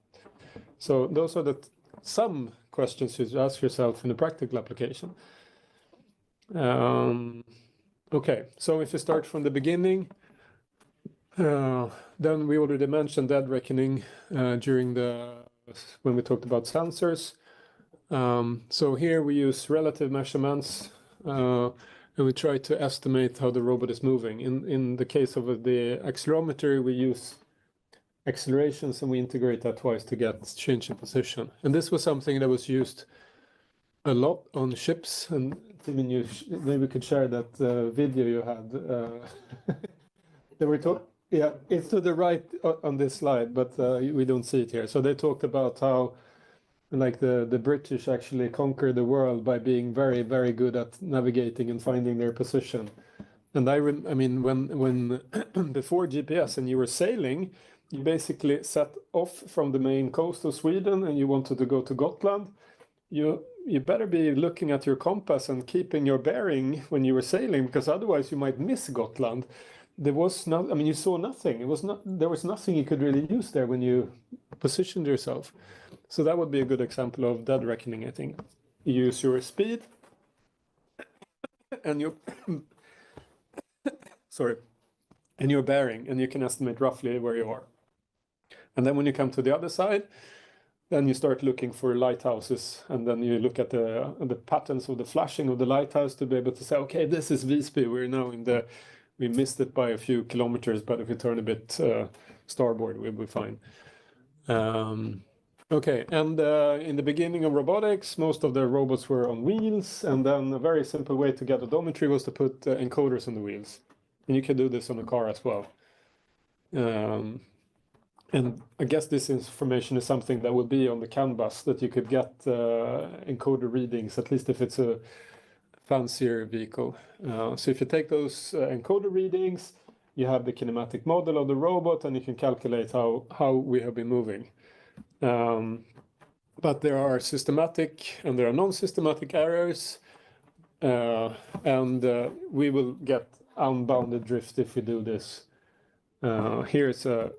So those are some questions you should ask yourself in a practical application. Okay, so if you start from the beginning, then we already mentioned dead reckoning when we talked about sensors. So here we use relative measurements and we try to estimate how the robot is moving. In the case of the accelerometer, we use accelerations and we integrate that twice to get change in position. And this was something that was used a lot on ships. And maybe we could share that video you had. They were yeah, it's to the right on this slide, but we don't see it here. So they talked about how like the British actually conquered the world by being very, very good at navigating and finding their position. And I mean, when before GPS and you were sailing, you basically set off from the main coast of Sweden and you wanted to go to Gotland. You better be looking at your compass and keeping your bearing when you were sailing, because otherwise you might miss Gotland. There was no, I mean, you saw nothing. There was nothing you could really use there when you positioned yourself. So that would be a good example of dead reckoning, I think. You use your speed and your and your bearing, and you can estimate roughly where you are. And then when you come to the other side, then you start looking for lighthouses, and then you look at the patterns of the flashing of the lighthouse to be able to say, okay, this is Visby. We're now we missed it by a few kilometers, but if we turn a bit starboard, we'll be fine. Okay, and in the beginning of robotics, most of the robots were on wheels, and then a very simple way to get odometry was to put encoders on the wheels. And you can do this on a car as well. And I guess this information is something that would be on the CAN bus, that you could get encoder readings, at least if it's a fancier vehicle. So if you take those encoder readings, you have the kinematic model of the robot, and you can calculate how we have been moving. But there are systematic and there are non-systematic errors, and we will get unbounded drift if we do this. Here's a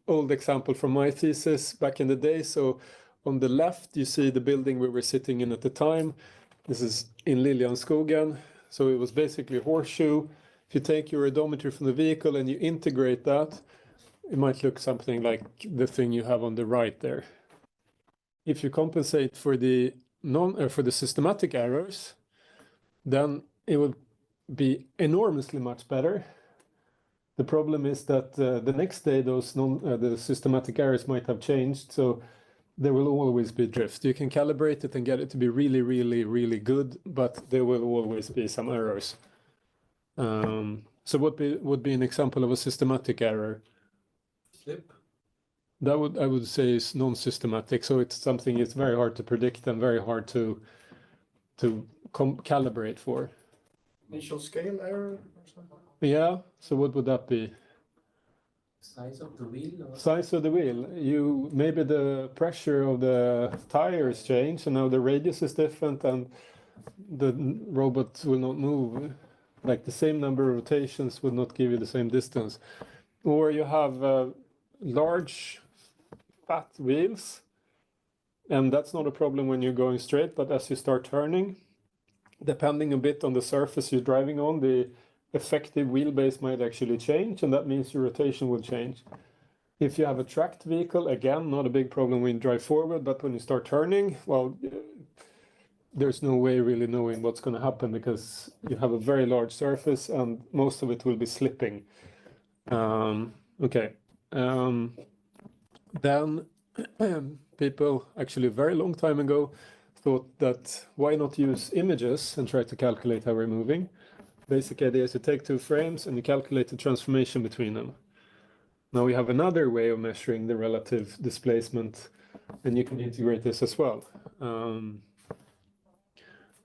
old example from my thesis back in the day. So on the left, you see the building we were sitting in at the time. This is in Liljanskogen. So it was basically a horseshoe. If you take your odometer from the vehicle and you integrate that, it might look something like the thing you have on the right there. If you compensate for the systematic errors, then it would be enormously much better. The problem is that the next day the systematic errors might have changed, so there will always be drift. You can calibrate it and get it to be really, really, really good, but there will always be some errors. So what would be an example of a systematic error? Slip. That I would say is non-systematic. So it's something it's very hard to predict and very hard to calibrate for. Initial scale error or something? Yeah. So what would that be? Size of the wheel? Or? Size of the wheel. Maybe the pressure of the tires change, and now the radius is different, and the robot will not move. Like the same number of rotations would not give you the same distance. Or you have large fat wheels, and that's not a problem when you're going straight, but as you start turning, depending a bit on the surface you're driving on, the effective wheelbase might actually change, and that means your rotation will change. If you have a tracked vehicle, again, not a big problem when you drive forward, but when you start turning, well, there's no way really knowing what's going to happen because you have a very large surface and most of it will be slipping. Okay. Then people actually a very long time ago thought that why not use images and try to calculate how we're moving. Basic idea is you take two frames and you calculate the transformation between them. Now we have another way of measuring the relative displacement, and you can integrate this as well.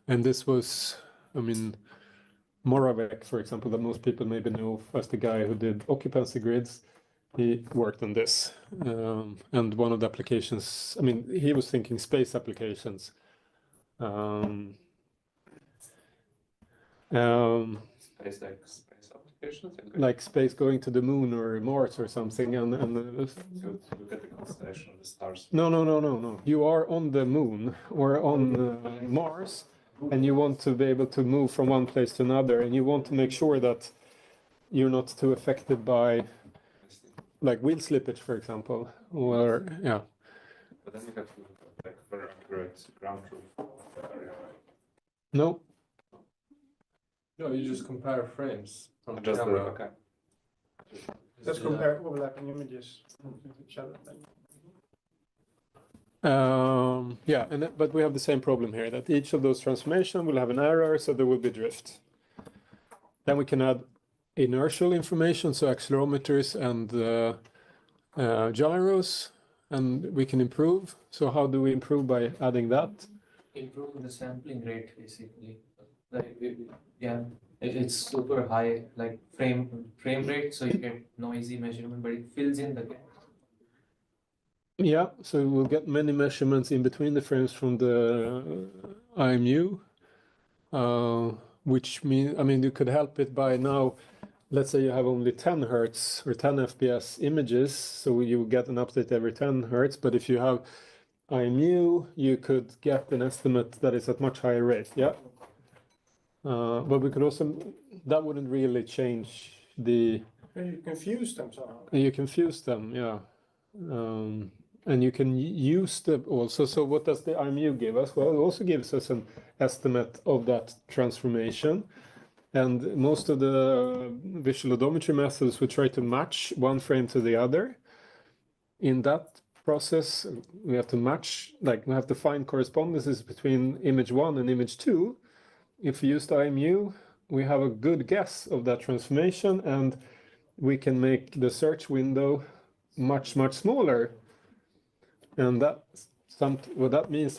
And this was, I mean, Moravec, for example, that most people maybe know as the guy who did occupancy grids. he worked on this. And one of the applications, I mean, he was thinking space applications. Space applications. Like space going to the moon or Mars or something, and So look at the constellation of the stars. no. You are on the moon or on Mars, and you want to be able to move from one place to another, and you want to make sure that you're not too affected by like wheel slippage, for example, or yeah. But then you have to look at like very accurate ground truth of the area, right? No, No, you just compare frames from Just the camera. okay. Let's compare overlapping images with each other. Then. yeah, but we have the same problem here that each of those transformation will have an error, so there will be drift. Then we can add inertial information, so accelerometers and gyros, and we can improve. So how do we improve by adding that? Improve the sampling rate basically. Like yeah, it's super high, like frame rate, so you get noisy measurement, but it fills in the gap. Yeah, so we'll get many measurements in between the frames from the IMU, which means, I mean, you could help it by now, let's say you have only 10 hertz or 10 FPS images, so you get an update every 10 hertz, but if you have IMU, you could get an estimate that is at much higher rate, yeah. But we could also, that wouldn't really change the... You confuse them somehow. You confuse them, yeah. And you can use them also. So what does the IMU give us? Well, it also gives us an estimate of that transformation. And most of the visual odometry methods will try to match one frame to the other. In that process, we have to match, like we have to find correspondences between image 1 and image 2. If we use the IMU, we have a good guess of that transformation, and we can make the search window much smaller. And what that means,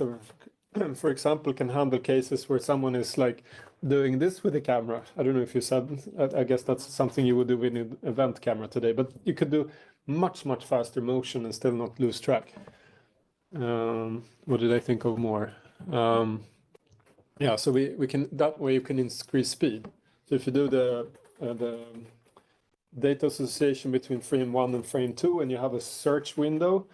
for example, can handle cases where someone is like doing this with the camera. I don't know if you said, I guess that's something you would do with an event camera today, but you could do much faster motion and still not lose track. What did I think of more? Yeah, so we can, that way you can increase speed. So if you do the data association between frame 1 and frame 2, and you have a search window,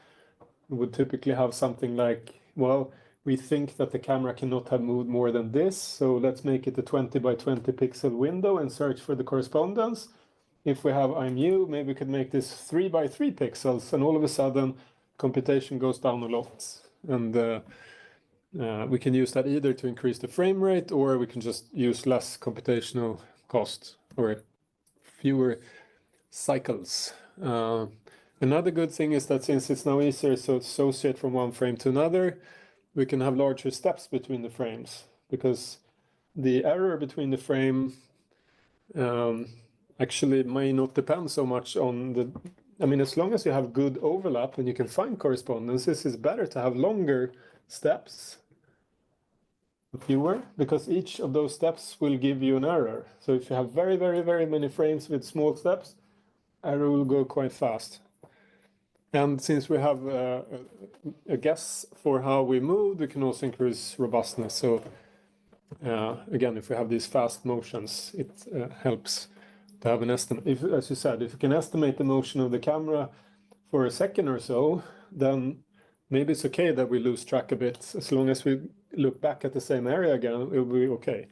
we would typically have something like, well, we think that the camera cannot have moved more than this, so let's make it a 20 by 20 pixel window and search for the correspondence. If we have IMU, maybe we could make this 3 by 3 pixels, and all of a sudden computation goes down a lot. And we can use that either to increase the frame rate, or we can just use less computational cost or fewer cycles. Another good thing is that since it's now easier to associate from one frame to another, we can have larger steps between the frames, because the error between the frame actually may not depend so much on the, I mean, as long as you have good overlap and you can find correspondences, it's better to have longer steps, fewer, because each of those steps will give you an error. So if you have very many frames with small steps, error will go quite fast. And since we have a guess for how we move, we can also increase robustness. So again, if we have these fast motions, it helps to have an estimate. If, as you said, if you can estimate the motion of the camera for a second or so, then maybe it's okay that we lose track a bit. As long as we look back at the same area again, it will be okay.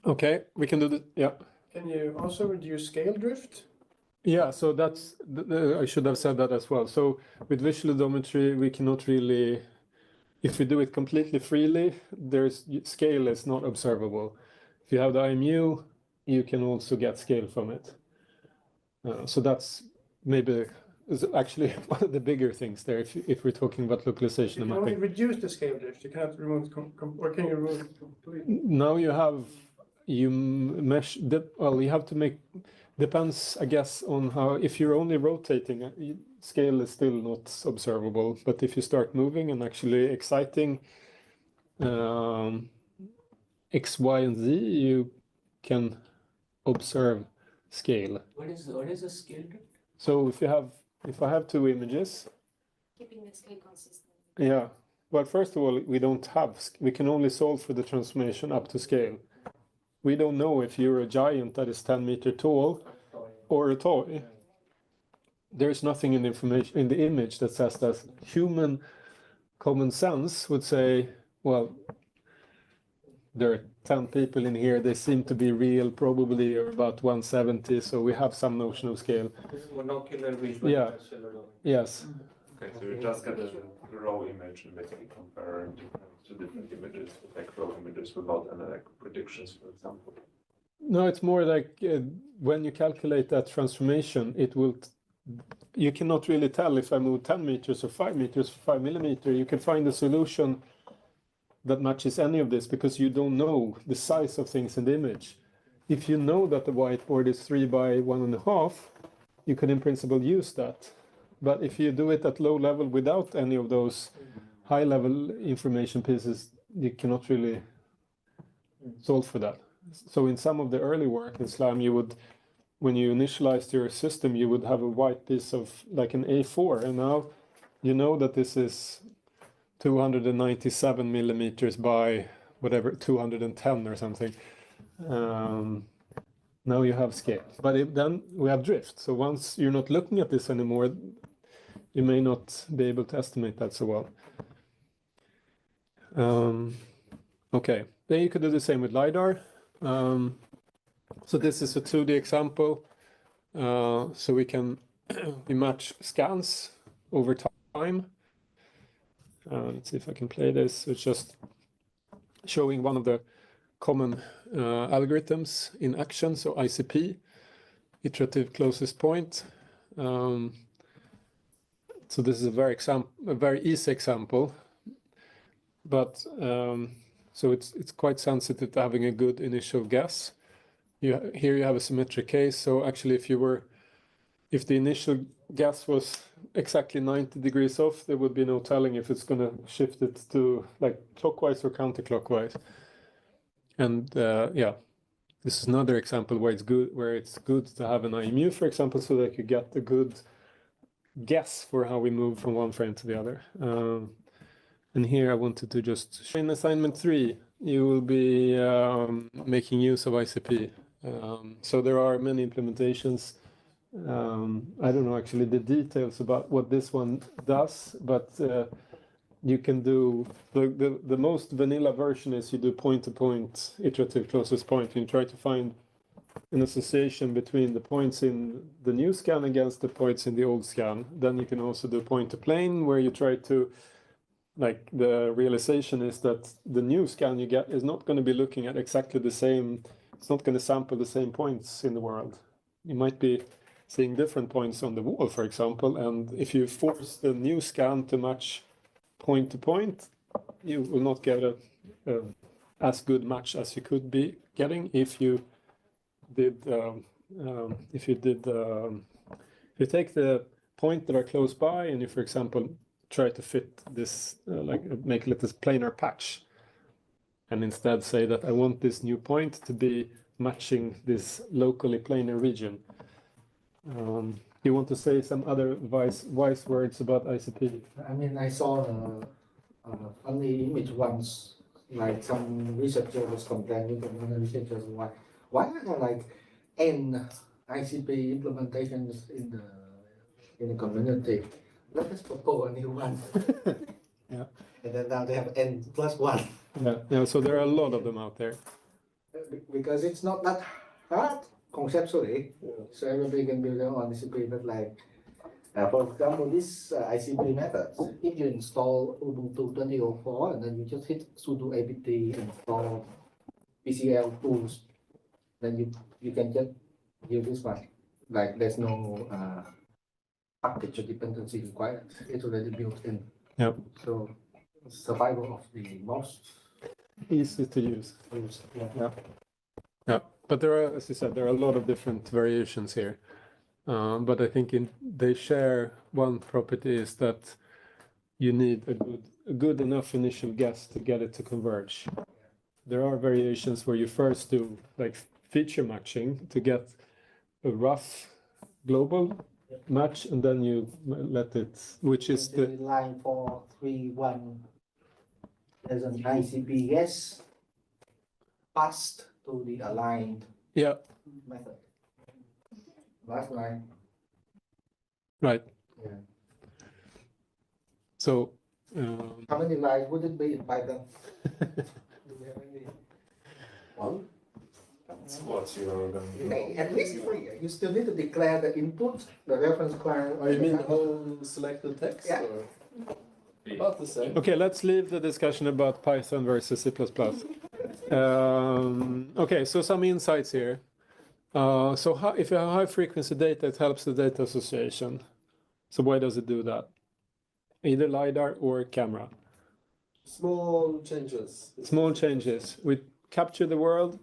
Okay, we can do the, yeah. Can you also reduce scale drift? Yeah, so that's, I should have said that as well. So with visual odometry, we cannot really, if we do it completely freely, there's scale is not observable. If you have the IMU, you can also get scale from it. So that's maybe is actually one of the bigger things there. If we're talking about localization You and can only mapping. reduce the scale drift. You cannot remove it, or can you remove it completely? Now you mesh that, well, you have to make, depends, I guess, on how, if you're only rotating, scale is still not observable, but if you start moving and actually exciting X, Y, and Z, you can observe scale. What is a scale drift? So if I have two images, Keeping the scale consistent. yeah. Well, first of all, we can only solve for the transformation up to scale. We don't know if you're a giant that is 10 meters tall or a toy. There's nothing in the information in the image that says that. Human common sense would say, well, there are 10 people in here, they seem to be real, probably are about 170, so we have some notion of scale. This is monocular visual. Yeah. Yes. Okay, so you just get a raw image and basically compare two different images, like raw images without any like predictions, for example. No, it's more like when you calculate that transformation, you cannot really tell if I move 10 meters or 5 meters, 5 millimeters. You can find a solution that matches any of this because you don't know the size of things in the image. If you know that the whiteboard is 3 by 1.5, you can in principle use that. But if you do it at low level without any of those high level information pieces, you cannot really solve for that. So in some of the early work in SLAM, when you initialized your system, you would have a white piece of like an A4, and now you know that this is 297 millimeters by whatever, 210 or something. Now you have scale, but then we have drift. So once you're not looking at this anymore, you may not be able to estimate that so well. Okay, then you could do the same with LiDAR. So this is a 2D example. So we match scans over time. Let's see if I can play this. It's just showing one of the common algorithms in action. So ICP, iterative closest point. So this is a very easy example, but so it's quite sensitive to having a good initial guess. Here you have a symmetric case. So actually, if the initial guess was exactly 90 degrees off, there would be no telling if it's going to shift it to like clockwise or counterclockwise. And yeah, this is another example where it's good to have an IMU, for example, so that you get a good guess for how we move from one frame to the other. And here I wanted to just show in assignment 3, you will be making use of ICP. So there are many implementations. I don't know actually the details about what this one does, but you can do the most vanilla version is you do point-to-point iterative closest point, and you try to find an association between the points in the new scan against the points in the old scan. Then you can also do point-to-plane, where you try to, like, the realization is that the new scan you get is not going to be looking at exactly the same, it's not going to sample the same points in the world. You might be seeing different points on the wall, for example, and if you force the new scan to match point to point, you will not get a as good match as you could be getting if you take the point that are close by, and you, for example, try to fit this, make it this planar patch, and instead say that I want this new point to be matching this locally planar region. You want to say some other wise words about ICP? I mean, I saw only image once, like some researchers complaining with another researchers why are there like N ICP implementations in the community? Let us propose a new one. Yeah. And then now they have N+1. Yeah. So there are a lot of them out there. Because it's not that hard conceptually. So everybody can build their own ICP, but like, for example, this ICP method, if you install Ubuntu 20.04 and then you just hit sudo apt install PCL tools, then you can just use this one. Like there's no package or dependency required. It's already built in. Yep. So survival of the most Easy to use. Yeah. Yeah. But there are, as you said, there are a lot of different variations here. But I think they share one property is that you need a good enough initial guess to get it to converge. There are variations where you first do like feature matching to get a rough global match, and then you let it, which is the line 431. There's an ICP-S passed to the aligned yeah, method. Last line. right. Yeah. So How many lines would it be in Python? One. That's what you're going to At least three. You still need to declare the input, the reference client. Oh, you mean the whole selected text? Yeah. Or? About the same. okay, let's leave the discussion about Python versus C++. Okay, so some insights here. So if you have high frequency data, it helps the data association. So why does it do that? Either LiDAR or camera. Small changes. Small changes. We capture the world,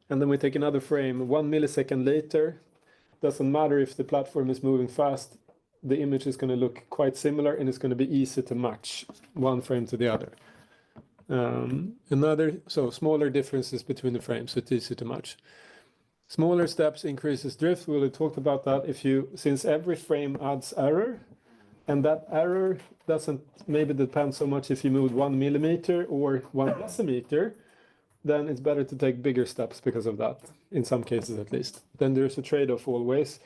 and then we take another frame 1 millisecond later. Doesn't matter if the platform is moving fast, the image is going to look quite similar, and it's going to be easy to match one frame to the other. So smaller differences between the frames, so it's easy to match. Smaller steps increases drift. We already talked about that. Since every frame adds error, and that error doesn't maybe depend so much if you moved 1 millimeter or 1 decimeter, then it's better to take bigger steps because of that, in some cases at least. Then there's a trade-off always,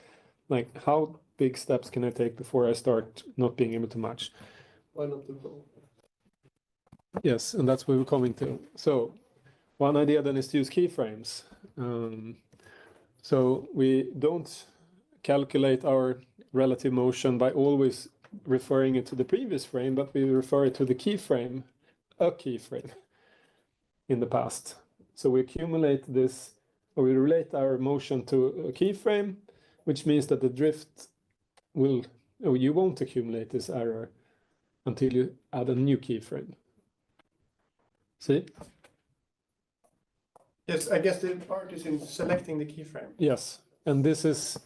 like how big steps can I take before I start not being able to match? Why not do both? Yes, and that's what we're coming to. So one idea then is to use keyframes. So we don't calculate our relative motion by always referring it to the previous frame, but we refer it to the keyframe, a keyframe in the past. So we accumulate this, or we relate our motion to a keyframe, which means that the drift you won't accumulate this error until you add a new keyframe. See? Yes, I guess the part is in selecting the keyframe. Yes, and this is,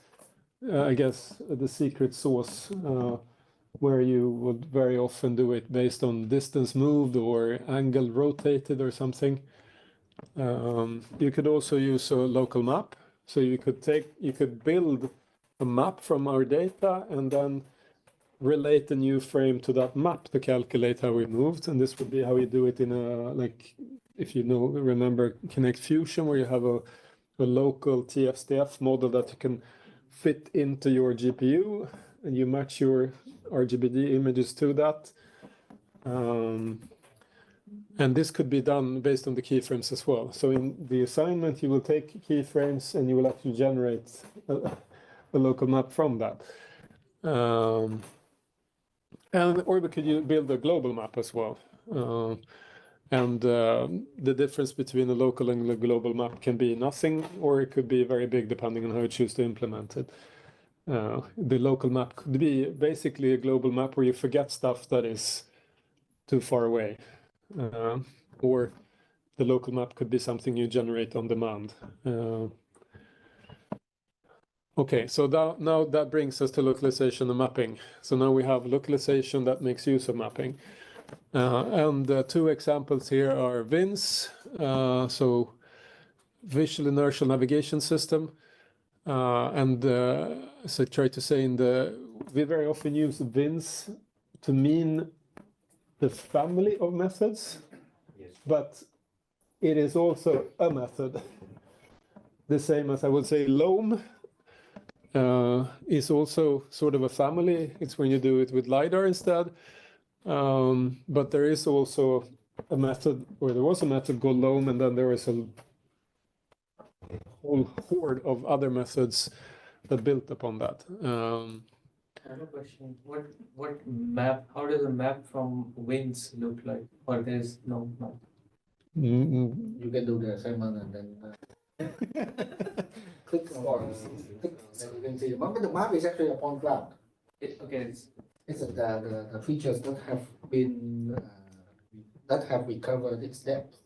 I guess, the secret sauce where you would very often do it based on distance moved or angle rotated or something. You could also use a local map. So you could build a map from our data and then relate the new frame to that map to calculate how we moved. And this would be how you do it in if you remember Kinect Fusion, where you have a local TFSTF model that you can fit into your GPU, and you match your RGBD images to that. And this could be done based on the keyframes as well. So in the assignment, you will take keyframes and you will actually generate a local map from that. Or we could build a global map as well. The difference between a local and a global map can be nothing, or it could be very big depending on how you choose to implement it. The local map could be basically a global map where you forget stuff that is too far away. Or the local map could be something you generate on demand. Okay, so now that brings us to localization and mapping. So now we have localization that makes use of mapping. And two examples here are VINS, so Visual Inertial Navigation System. As I try to say we very often use VINS to mean the family of methods, but it is also a method. The same as I would say LOAM is also sort of a family. It's when you do it with LiDAR instead. But there is also a method, or there was a method called LOAM, and then there is a whole horde of other methods that built upon that. I have a question. What map? How does a map from winds look like? Or there is no map? You can do the assignment and then click on click, and you can see. But the map is actually a point cloud. It's the features that have been that have recovered its depth.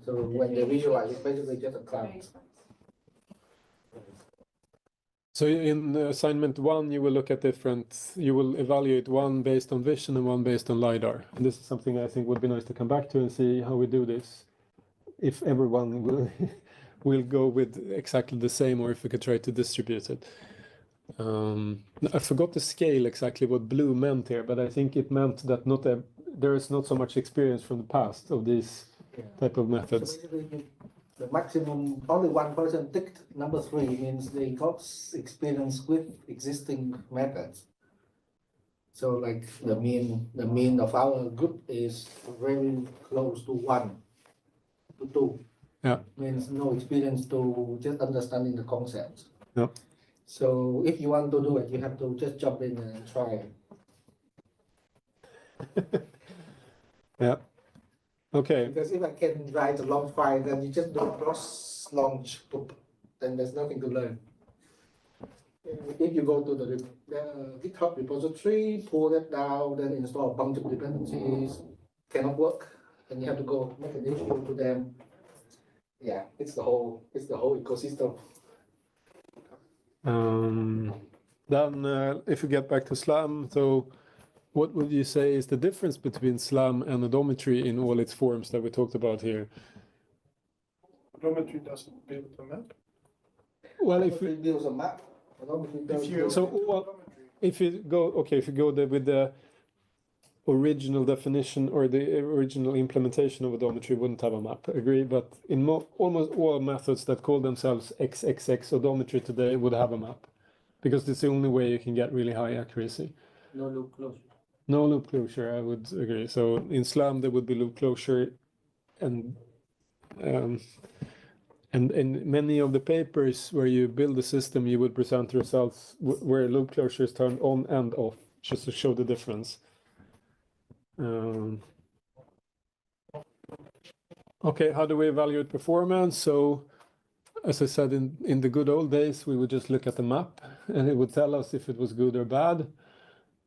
So when they visualize, it's basically just a cloud. So in assignment 1, you will look at you will evaluate one based on vision and one based on LiDAR. And this is something I think would be nice to come back to and see how we do this, if everyone we'll go with exactly the same, or if we could try to distribute it. I forgot to scale exactly what blue meant here, but I think it meant that there is not so much experience from the past of these type of So methods. basically, the maximum, only one person ticked number 3 means they got experience with existing methods. So like the mean of our group is very close to 1 to 2. Yeah. Means no experience to just understanding the concepts. Yeah. So if you want to do it, you have to just jump in and try. Yeah. Okay. Because if I can write a long file, then you just do cross launch, boop, then there's nothing to learn. If you go to the GitHub repository, pull it down, then install a bunch of dependencies, cannot work, then you have to go make an issue to them. Yeah, it's the whole ecosystem. Then if we get back to SLAM, so what would you say is the difference between SLAM and odometry in all its forms that we talked about here? Odometry doesn't build a map. Well, If it builds a map, if you go with the original definition or the original implementation of odometry, wouldn't have a map. Agree, but in almost all methods that call themselves XXX odometry today would have a map, because it's the only way you can get really high accuracy. No loop closure. No loop closure, I would agree. So in SLAM there would be loop closure, and in many of the papers where you build a system, you would present results where loop closure is turned on and off, just to show the difference. Okay, how do we evaluate performance? So, as I said, in the good old days, we would just look at the map, and it would tell us if it was good or bad.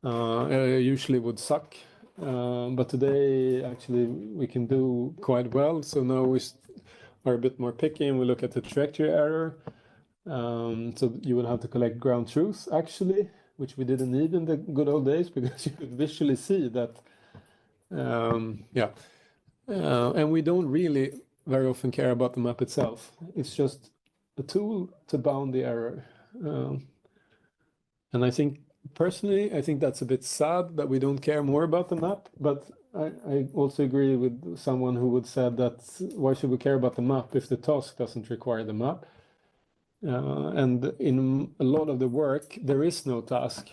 Usually would suck, but today actually we can do quite well. So now we are a bit more picky, and we look at the trajectory error. So you would have to collect ground truth actually, which we didn't need in the good old days, because you could visually see that. And we don't really very often care about the map itself. It's just a tool to bound the error. And I think personally, I think that's a bit sad that we don't care more about the map, but I also agree with someone who would say that why should we care about the map if the task doesn't require the map? And in a lot of the work, there is no task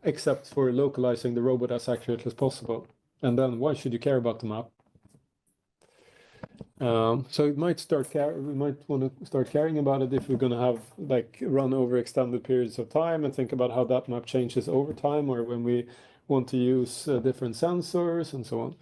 except for localizing the robot as accurately as possible. And then why should you care about the map? So we might want to start caring about it if we're going to have run over extended periods of time and think about how that map changes over time, or when we want to use different sensors and so on.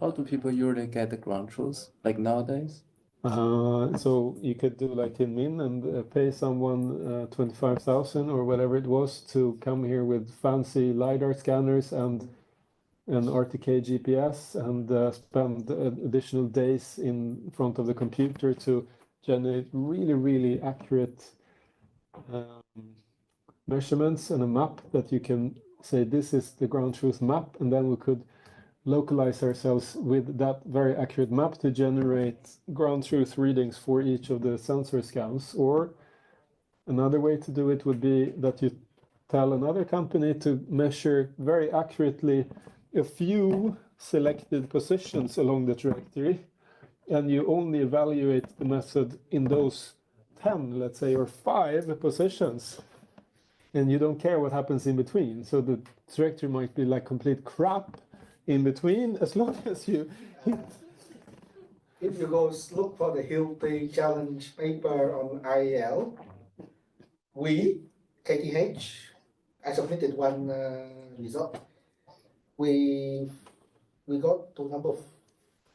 How do people usually get the ground truth, like nowadays? So you could do like in Min and pay someone 25,000 or whatever it was to come here with fancy LiDAR scanners and an RTK GPS and spend additional days in front of the computer to generate really, really accurate measurements and a map that you can say this is the ground truth map, and then we could localize ourselves with that very accurate map to generate ground truth readings for each of the sensor scans. Or another way to do it would be that you tell another company to measure very accurately a few selected positions along the trajectory, and you only evaluate the method in those 10, let's say, or 5 positions, and you don't care what happens in between. So the trajectory might be like complete crap in between, as long as you If you go look for the Hilti challenge paper on IEL, KTH, I submitted one result. We got to number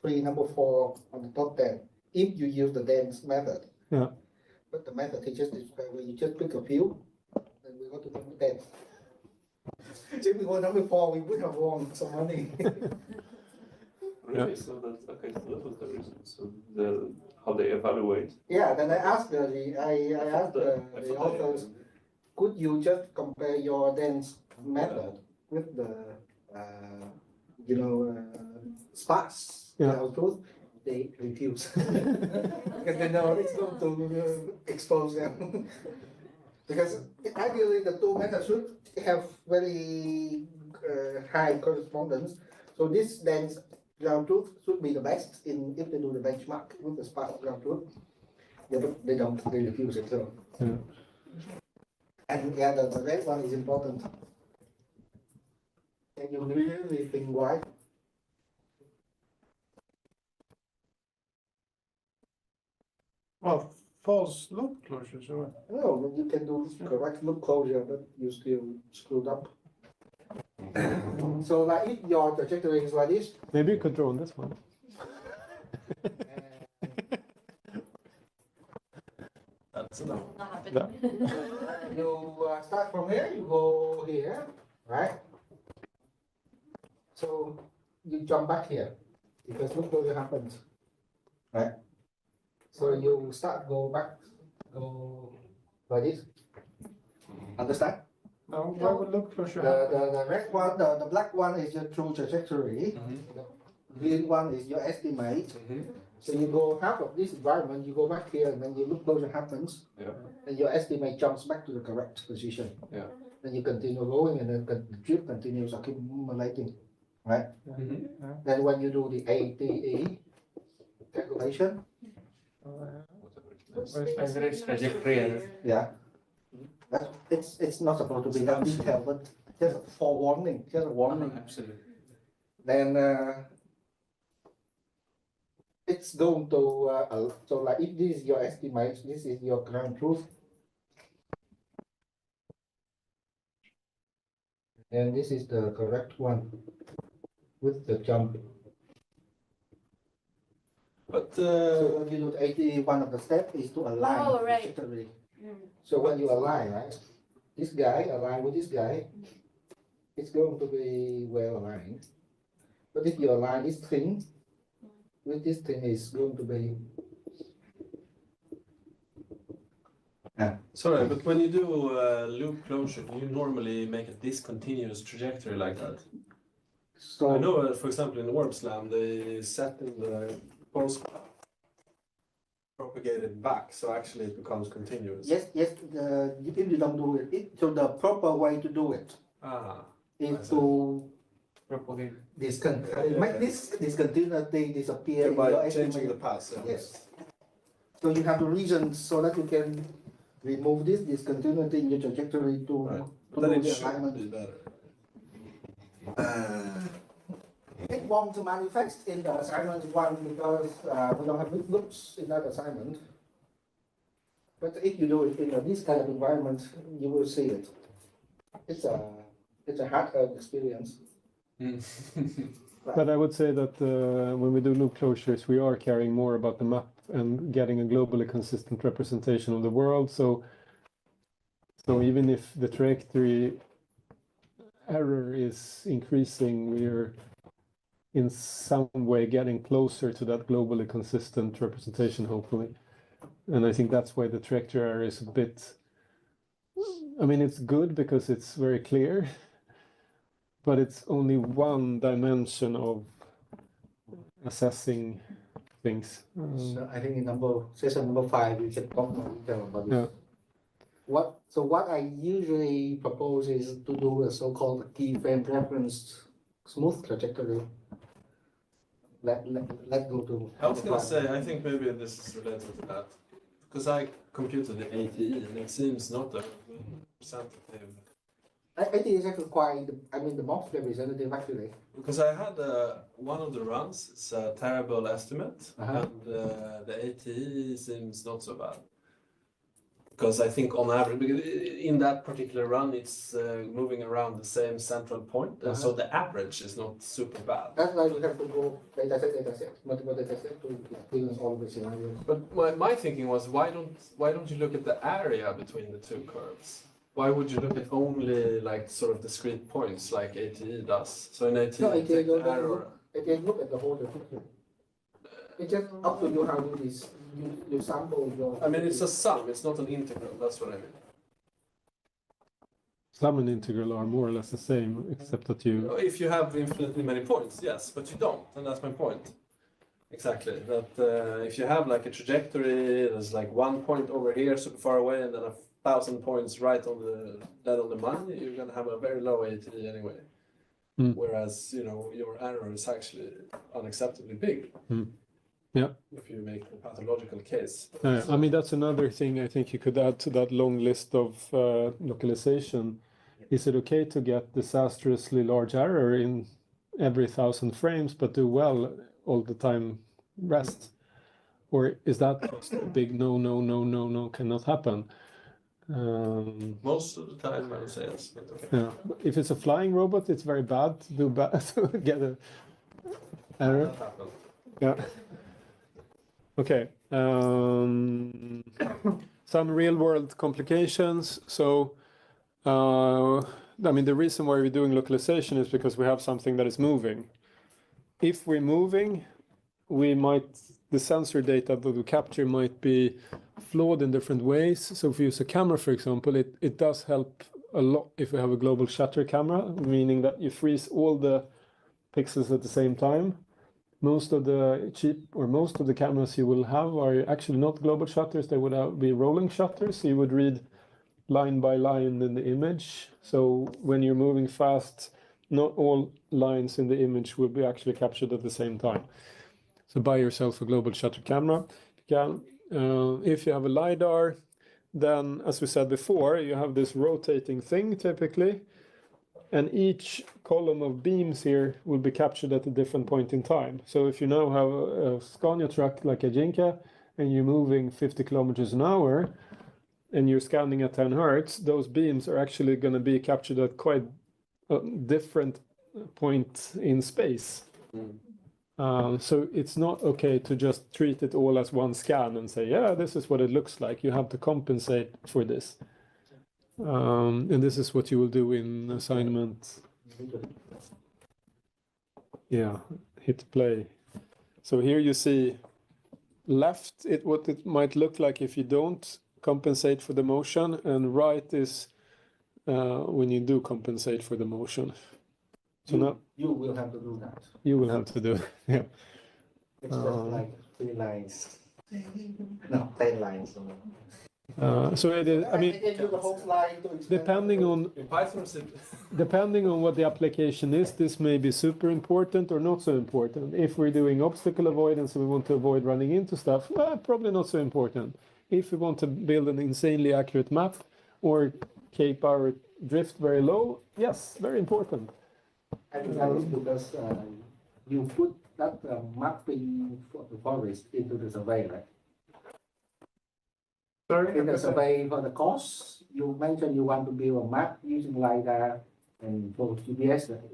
3, number 4 on the top 10 if you use the dense method. Yeah. But the method he just described, where you just pick a few, then we got to number 10. If we go number 4, we would have won some money. Really? So that's okay. So that was the reason. So how they evaluate. Yeah. Then I asked the authors, could you just compare your dense method with the sparse ground truth? they refuse. Because they know it's going to expose them. Because ideally the two methods should have very high correspondence. So this then ground truth should be the best in if they do the benchmark with the sparse ground truth. They refuse it. So. Yeah. And yeah, the red one is important. Can you really think why? Well, false loop closures, or No, you can do correct loop closure, but you still screwed up. So like if your trajectory is like this, Maybe you could draw on this one. That's enough. Not happening. you start from here, you go here, right? So you jump back here because loop closure happens, right? So you go back, go like this. Understand? no, why would loop closure The, happen? the red one, the black one is your true trajectory. The green one is your estimate. So you go half of this environment, you go back here, and then your loop closure happens. Yeah. And your estimate jumps back to the correct position. Yeah. Then you continue going, and then the drip continues accumulating, right? Then when you do the ATE calculation, Average trajectory error. yeah, it's not supposed to be that detailed, but just for warning, just a warning. Absolutely. Then it's going to so like if this is your estimate, this is your ground truth, and this is the correct one with the jump. But So when you do the 80, one of the steps is to align Oh, the right. trajectory. So when you align, right, this guy align with this guy, it's going to be well aligned. But if you align this thing with this thing, is going to be sorry, but when you do loop closure, do you normally make a discontinuous trajectory like that? so. I know, for example, in OBLAM, they set in the post propagated back, so actually it becomes continuous. Yes, if you don't do it, so the proper way to do it Ah, is I see. to Propagate. make this discontinuity disappear in by your changing the estimate. paths. Yeah. Yes. So you have the reasons so that you can remove this discontinuity in your trajectory to, Right. to Then do it the should alignment. be better. It won't manifest in the assignment one because we don't have big loops in that assignment. But if you do it in this kind of environment, you will see it. It's a hard-earned experience. But I would say that when we do loop closures, we are caring more about the map and getting a globally consistent representation of the world. So even if the trajectory error is increasing, we're in some way getting closer to that globally consistent representation, hopefully. And I think that's why the trajectory error is a bit, I mean, it's good because it's very clear, but it's only one dimension of assessing things. So I think in session number 5, we can talk more detail about this. Yeah. What I usually propose is to do a so-called key frame reference smooth trajectory. Let go to. I was gonna say, I think maybe this is related to that. Because I computed the ATE and it seems not a representative. I think it's actually quite, the most representative actually. Because I had one of the runs, it's a terrible estimate, Uh-huh. and the ATE seems not so bad. Because I think on average, because in that particular run, it's moving around the same central point, and so the average is not super bad. That's why we have to go dataset, multiple dataset to experience all the scenarios. But my thinking was, why don't you look at the area between the two curves? Why would you look at only like sort of discrete points like ATE does? So in ATE, No, you ATE take the doesn't error. Again, look at the whole picture. It's just up to you how you do this. You sample your. I mean, it's a sum, it's not an integral, that's what I mean. Sum and integral are more or less the same, except that you. If you have infinitely many points, yes, but you don't, and that's my point. Exactly. That if you have like a trajectory, there's like one point over here super far away, and then 1,000 points right on the money, you're gonna have a very low AT anyway. Mm. Whereas your error is actually unacceptably big. Yeah. If you make the pathological case. I mean, that's another thing I think you could add to that long list of localization. Is it okay to get disastrously large error in every 1,000 frames, but do well all the time rest? Or is that just a big no, cannot happen? Most of the time, I would say yes. Okay. Yeah. If it's a flying robot, it's very bad to do bad to get a error. That happened. Yeah. Okay. Some real world complications. So, I mean, the reason why we're doing localization is because we have something that is moving. If we're moving, the sensor data that we capture might be flawed in different ways. So if we use a camera, for example, it does help a lot if we have a global shutter camera, meaning that you freeze all the pixels at the same time. Most of the cameras you will have are actually not global shutters. They would be rolling shutters. So you would read line by line in the image. So when you're moving fast, not all lines in the image will be actually captured at the same time. So buy yourself a global shutter camera. If you have a LiDAR, then as we said before, you have this rotating thing typically, and each column of beams here will be captured at a different point in time. So if you now have a Scania truck like a Jinka, and you're moving 50 kilometers an hour, and you're scanning at 10 hertz, those beams are actually going to be captured at quite a different point in space. So it's not okay to just treat it all as one scan and say, yeah, this is what it looks like. You have to compensate for this. And this is what you will do in assignment. Yeah, hit play. So here you see left, what it might look like if you don't compensate for the motion, and right is when you do compensate for the motion. So now You will have to do that. you will have to do it. Yeah. It's just like 3 lines. No, 10 lines. So it is, I mean, can do the whole slide to explain. depending on what the application is, this may be super important or not so important. If we're doing obstacle avoidance and we want to avoid running into stuff, well, probably not so important. If we want to build an insanely accurate map or keep our drift very low, yes, very important. I think that is because you put that mapping for the forest into the survey, right? Sorry, In the survey for the cost, you mentioned you want to build a map using LiDAR and for GPS. Right?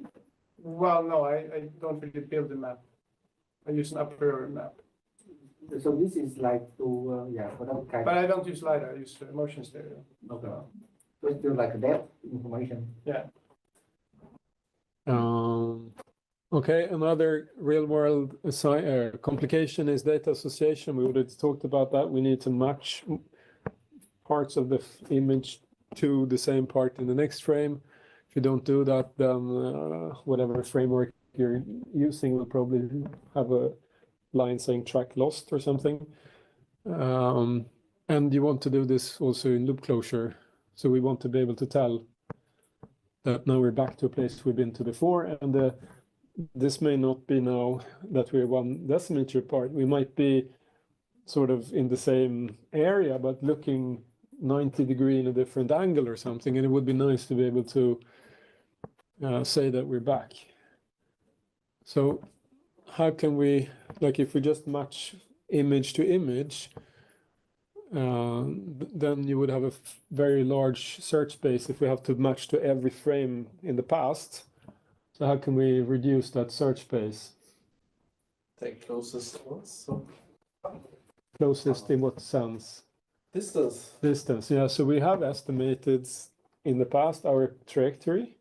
well, no, I don't really build the map. I use an a priori map. So this is like to, for that kind But I don't use LiDAR, I use motion stereo. okay. So it's still like depth information. Yeah. Okay, another real world complication is data association. We already talked about that. We need to match parts of the image to the same part in the next frame. If you don't do that, then whatever framework you're using will probably have a line saying track lost or something. And you want to do this also in loop closure. So we want to be able to tell that now we're back to a place we've been to before, and this may not be now that we're 1 decimeter apart. We might be sort of in the same area, but looking 90 degrees in a different angle or something, and it would be nice to be able to say that we're back. So how can we, like if we just match image to image, then you would have a very large search space if we have to match to every frame in the past. So how can we reduce that search space? Take closest ones. So. Closest in what sense? Distance. Distance, yeah. So we have estimated in the past our trajectory.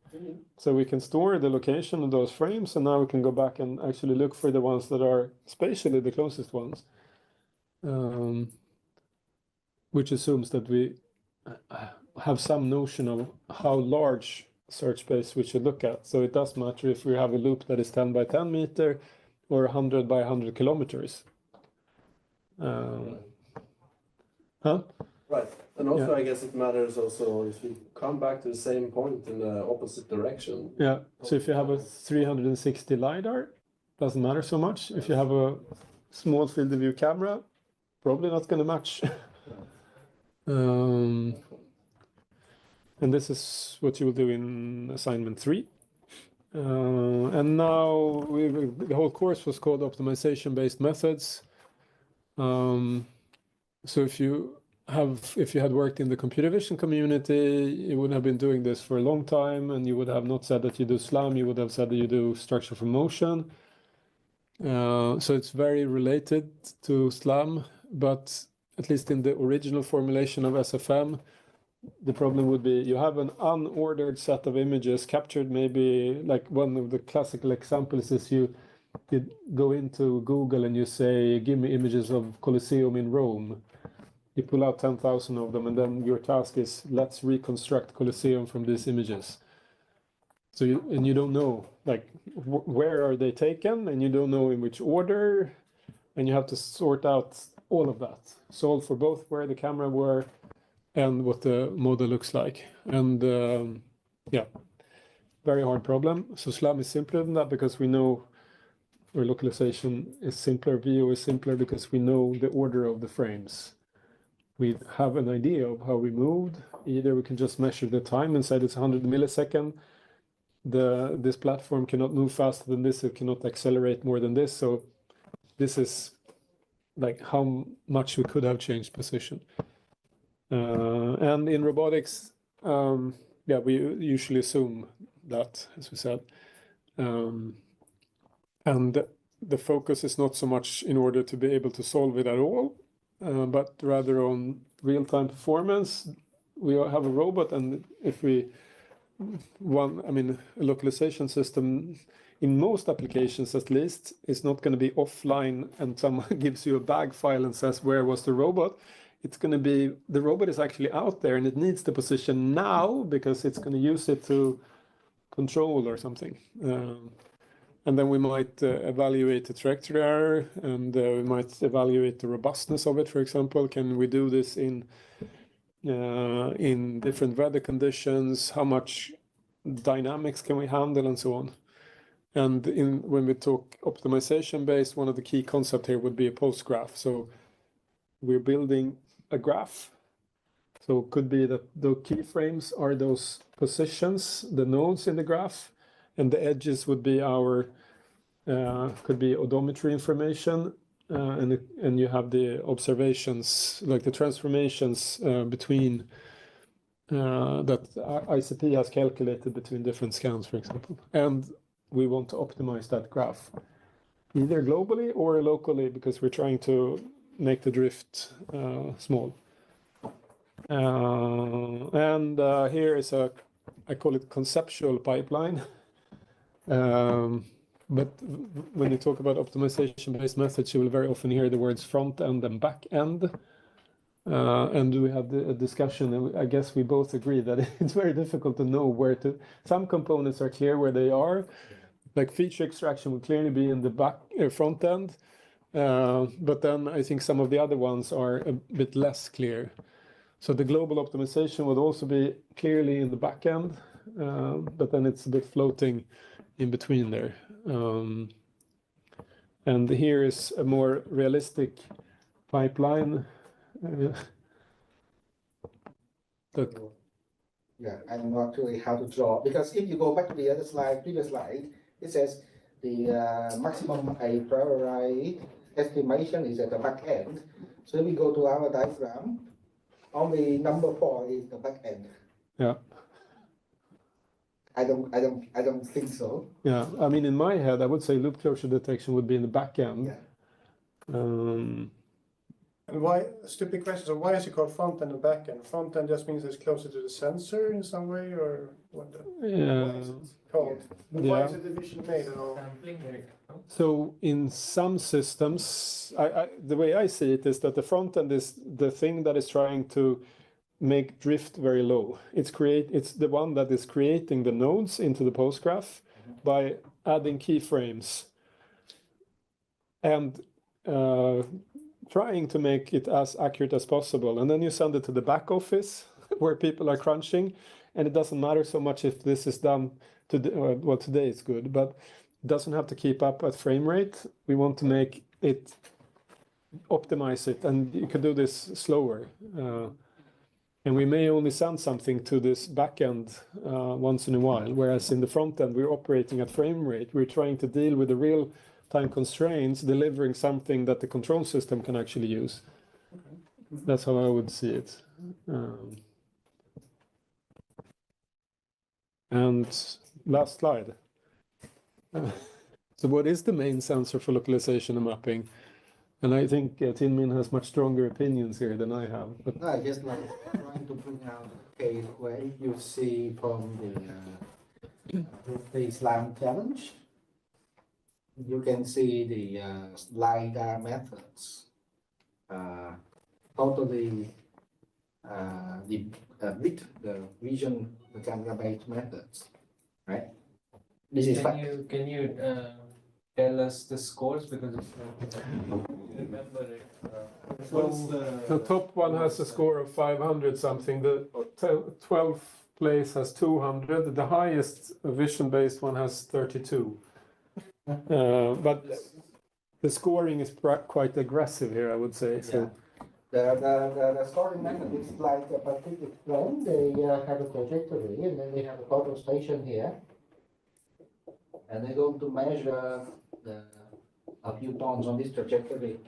So we can store the location of those frames, and now we can go back and actually look for the ones that are spatially the closest ones. Which assumes that we have some notion of how large search space we should look at. So it does matter if we have a loop that is 10 by 10 meter or 100 by 100 kilometers. Huh? Right, and also I guess it matters also if you come back to the same point in the opposite direction. Yeah, so if you have a 360 LiDAR, doesn't matter so much. If you have a small field of view camera, probably not going to match. And this is what you will do in assignment 3. And now the whole course was called Optimization-based methods. So if you had worked in the computer vision community, you would have been doing this for a long time, and you would have not said that you do SLAM, you would have said that you do structure for motion. So it's very related to SLAM, but at least in the original formulation of SFM, the problem would be you have an unordered set of images captured. Maybe like one of the classical examples is you go into Google and you say, give me images of Colosseum in Rome. You pull out 10,000 of them, and then your task is, let's reconstruct Colosseum from these images. So you don't know, like, where are they taken, and you don't know in which order, and you have to sort out all of that. Solve for both where the camera were and what the model looks like. And yeah, very hard problem. So SLAM is simpler than that because we know, or localization is simpler, VO is simpler because we know the order of the frames. We have an idea of how we moved. Either we can just measure the time and say it's 100 millisecond. This platform cannot move faster than this. It cannot accelerate more than this. So this is like how much we could have changed position. And in robotics, yeah, we usually assume that, as we said. And the focus is not so much in order to be able to solve it at all, but rather on real-time performance. We have a robot, and if we I mean, a localization system in most applications, at least, is not going to be offline and someone gives you a bag file and says, where was the robot? It's going to be, the robot is actually out there and it needs the position now because it's going to use it to control or something. And then we might evaluate the trajectory error, and we might evaluate the robustness of it. For example, can we do this in different weather conditions? How much dynamics can we handle, and so on? And when we talk optimization-based, one of the key concepts here would be a post graph. So we're building a graph. So it could be that the keyframes are those positions, the nodes in the graph, and the edges would be our, could be odometry information, and you have the observations, like the transformations between that ICP has calculated between different scans, for example. And we want to optimize that graph, either globally or locally, because we're trying to make the drift small. And here is I call it conceptual pipeline. But when you talk about optimization-based methods, you will very often hear the words front end and back end. And we had a discussion, and I guess we both agree that it's very difficult to know where to. Some components are clear where they are, like feature extraction would clearly be in the front end. But then I think some of the other ones are a bit less clear. So the global optimization would also be clearly in the back end, but then it's a bit floating in between there. And here is a more realistic pipeline. Yeah, I don't know actually how to draw, because if you go back to the other slide, previous slide, it says the maximum a priori estimation is at the back end. So if we go to our diagram, only number 4 is the back end. Yeah. I don't think so. Yeah, I mean, in my head, I would say loop closure detection would be in the back end. Yeah. And why, stupid question, so why is it called front end and back end? Front end just means it's closer to the sensor in some way, or what? Why is it called? And why is the division made at all? So in some systems, the way I see it is that the front end is the thing that is trying to make drift very low. It's the one that is creating the nodes into the post graph by adding keyframes. and trying to make it as accurate as possible. And then you send it to the back office where people are crunching, and it doesn't matter so much if this is done today. Well, today is good, but it doesn't have to keep up at frame rate. We want to make it optimize it, and you can do this slower. And we may only send something to this backend once in a while, whereas in the front end, we're operating at frame rate. We're trying to deal with the real time constraints, delivering something that the control system can actually use. That's how I would see it. And last slide. So what is the main sensor for localization and mapping? And I think Tin Min has much stronger opinions here than I have. But I just like trying to bring out a case where you see from the SLAM challenge, you can see the LiDAR methods totally beat the vision, the camera-based methods, right? This is fact. Can you tell us the scores because remember it. the top one has a score of 500 something. The 12th place has 200. The highest vision-based one has 32. But the scoring is quite aggressive here, I would say. So. The scoring method is like a particular plane. They have a trajectory, and then they have a total station here, and they're going to measure a few points on this trajectory,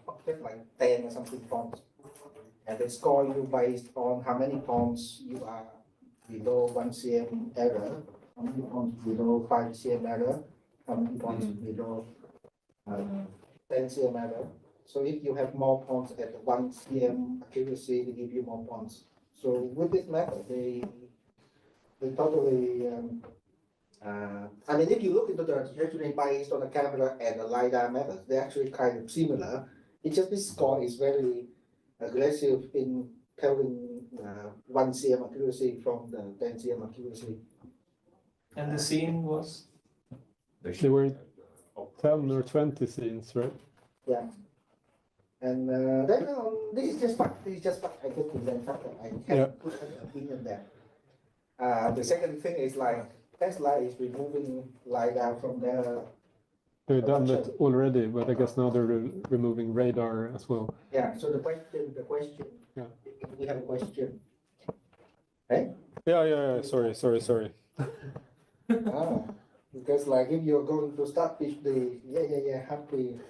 like 10 or something points, and they score you based on how many points you are below 1 cm error, how many points below 5 cm error, how many points below 10 cm error. So if you have more points at 1 cm accuracy, they give you more points. So with this method, they totally, I mean, if you look into the trajectory based on the camera and the LiDAR methods, they're actually kind of similar. It's just this score is very aggressive in telling 1 cm accuracy from the 10 cm accuracy. And the scene was? There were 10 or 20 scenes, right? Yeah. And then this is just fact. This is just fact. I get to then fact. I can't put an opinion there. The second thing is like Tesla is removing LiDAR from their. They've done that already, but I guess now they're removing radar as well. Yeah. So the question. Yeah. We have a question. Right? Yeah. Sorry. Because like if you're going to start with the happy,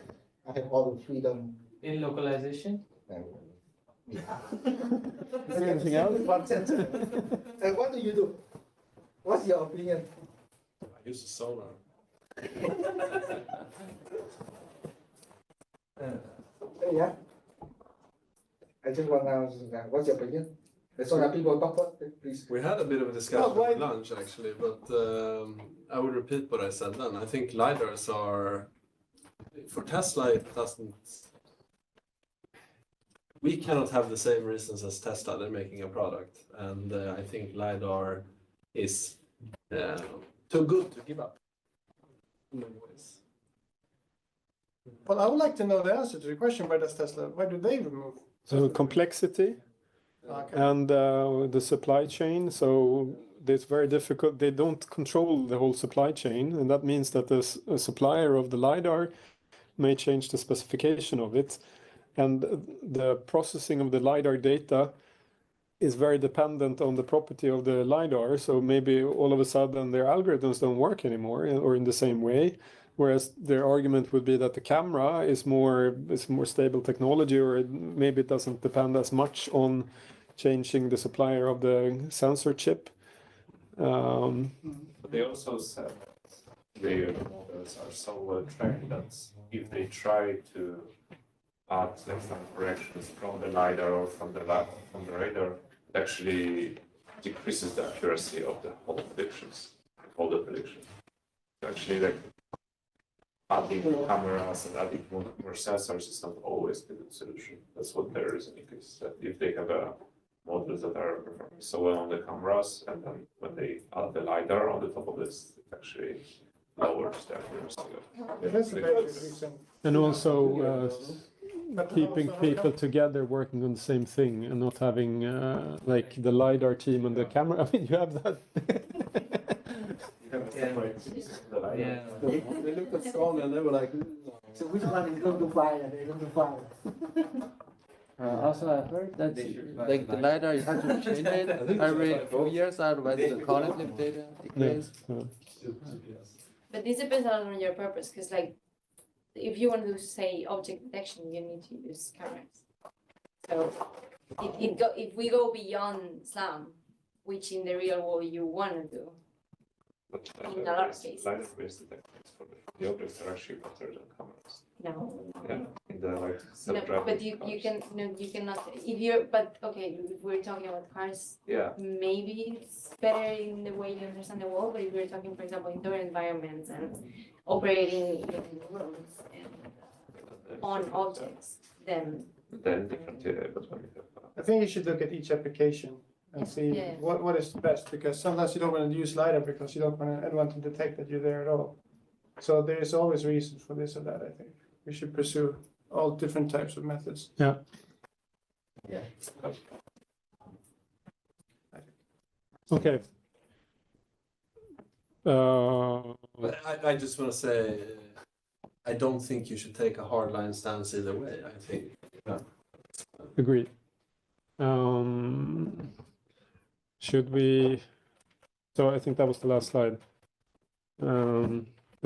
I have all the freedom. In localization? Yeah. Is there anything else? And what do you do? What's your opinion? I use a sonar. Yeah. I just want to know what's your opinion? So that people talk about it, please. We had a bit of a discussion why- at lunch actually, but I would repeat what I said then. I think LiDARs are, for Tesla, it doesn't. We cannot have the same reasons as Tesla. They're making a product, and I think LiDAR is too good to give up. In many ways. Well, I would like to know the answer to the question, why does Tesla, why do they remove? So complexity Okay. and the supply chain. So it's very difficult. They don't control the whole supply chain, and that means that a supplier of the LiDAR may change the specification of it. And the processing of the LiDAR data is very dependent on the property of the LiDAR. So maybe all of a sudden their algorithms don't work anymore or in the same way. Whereas their argument would be that the camera is more stable technology, or maybe it doesn't depend as much on changing the supplier of the sensor chip. But they also said their models are so well trained that if they try to add like some corrections from the LiDAR or from the radar, it actually decreases the accuracy of the whole predictions, all the predictions. Actually, like adding cameras and adding more sensors is not always the good solution. That's what their reasoning is. That if they have models that are performing so well on the cameras, and then when they add the LiDAR on the top of this, it actually lowers the accuracy of Yeah, that's a very good reason. And also But keeping also, people together working on the same thing and not having like the LiDAR team and the camera. I mean, you have that. Yeah. They looked at Scania and they were like, So which one is going to fire? They're going to fire. Also, I heard that They should like the LiDAR, you have to change it every 2 years, otherwise the cognitive data decrease. But this depends on your purpose, because like, if you want to do, say, object detection, you need to use cameras. So if we go beyond SLAM, which in the real world you want to do, But in a lot of cases. LiDAR-based detectors for the objects are actually better than cameras. no. Yeah, in the like No, self-driving but you cars. can, no, you cannot, if you're, but okay, if we're talking about cars, Yeah, maybe it's better in the way you understand the world, but if we're talking, for example, indoor environments and operating in rooms and on objects, then then different. But when you have I think you should look at each application and see Yeah. what is the best, because sometimes you don't want to use LiDAR because you don't want anyone to detect that you're there at all. So there is always reason for this or that, I think. We should pursue all different types of methods. Yeah. Okay. but I just want to say, I don't think you should take a hardline stance either way. I think Agreed. Should we? So I think that was the last slide.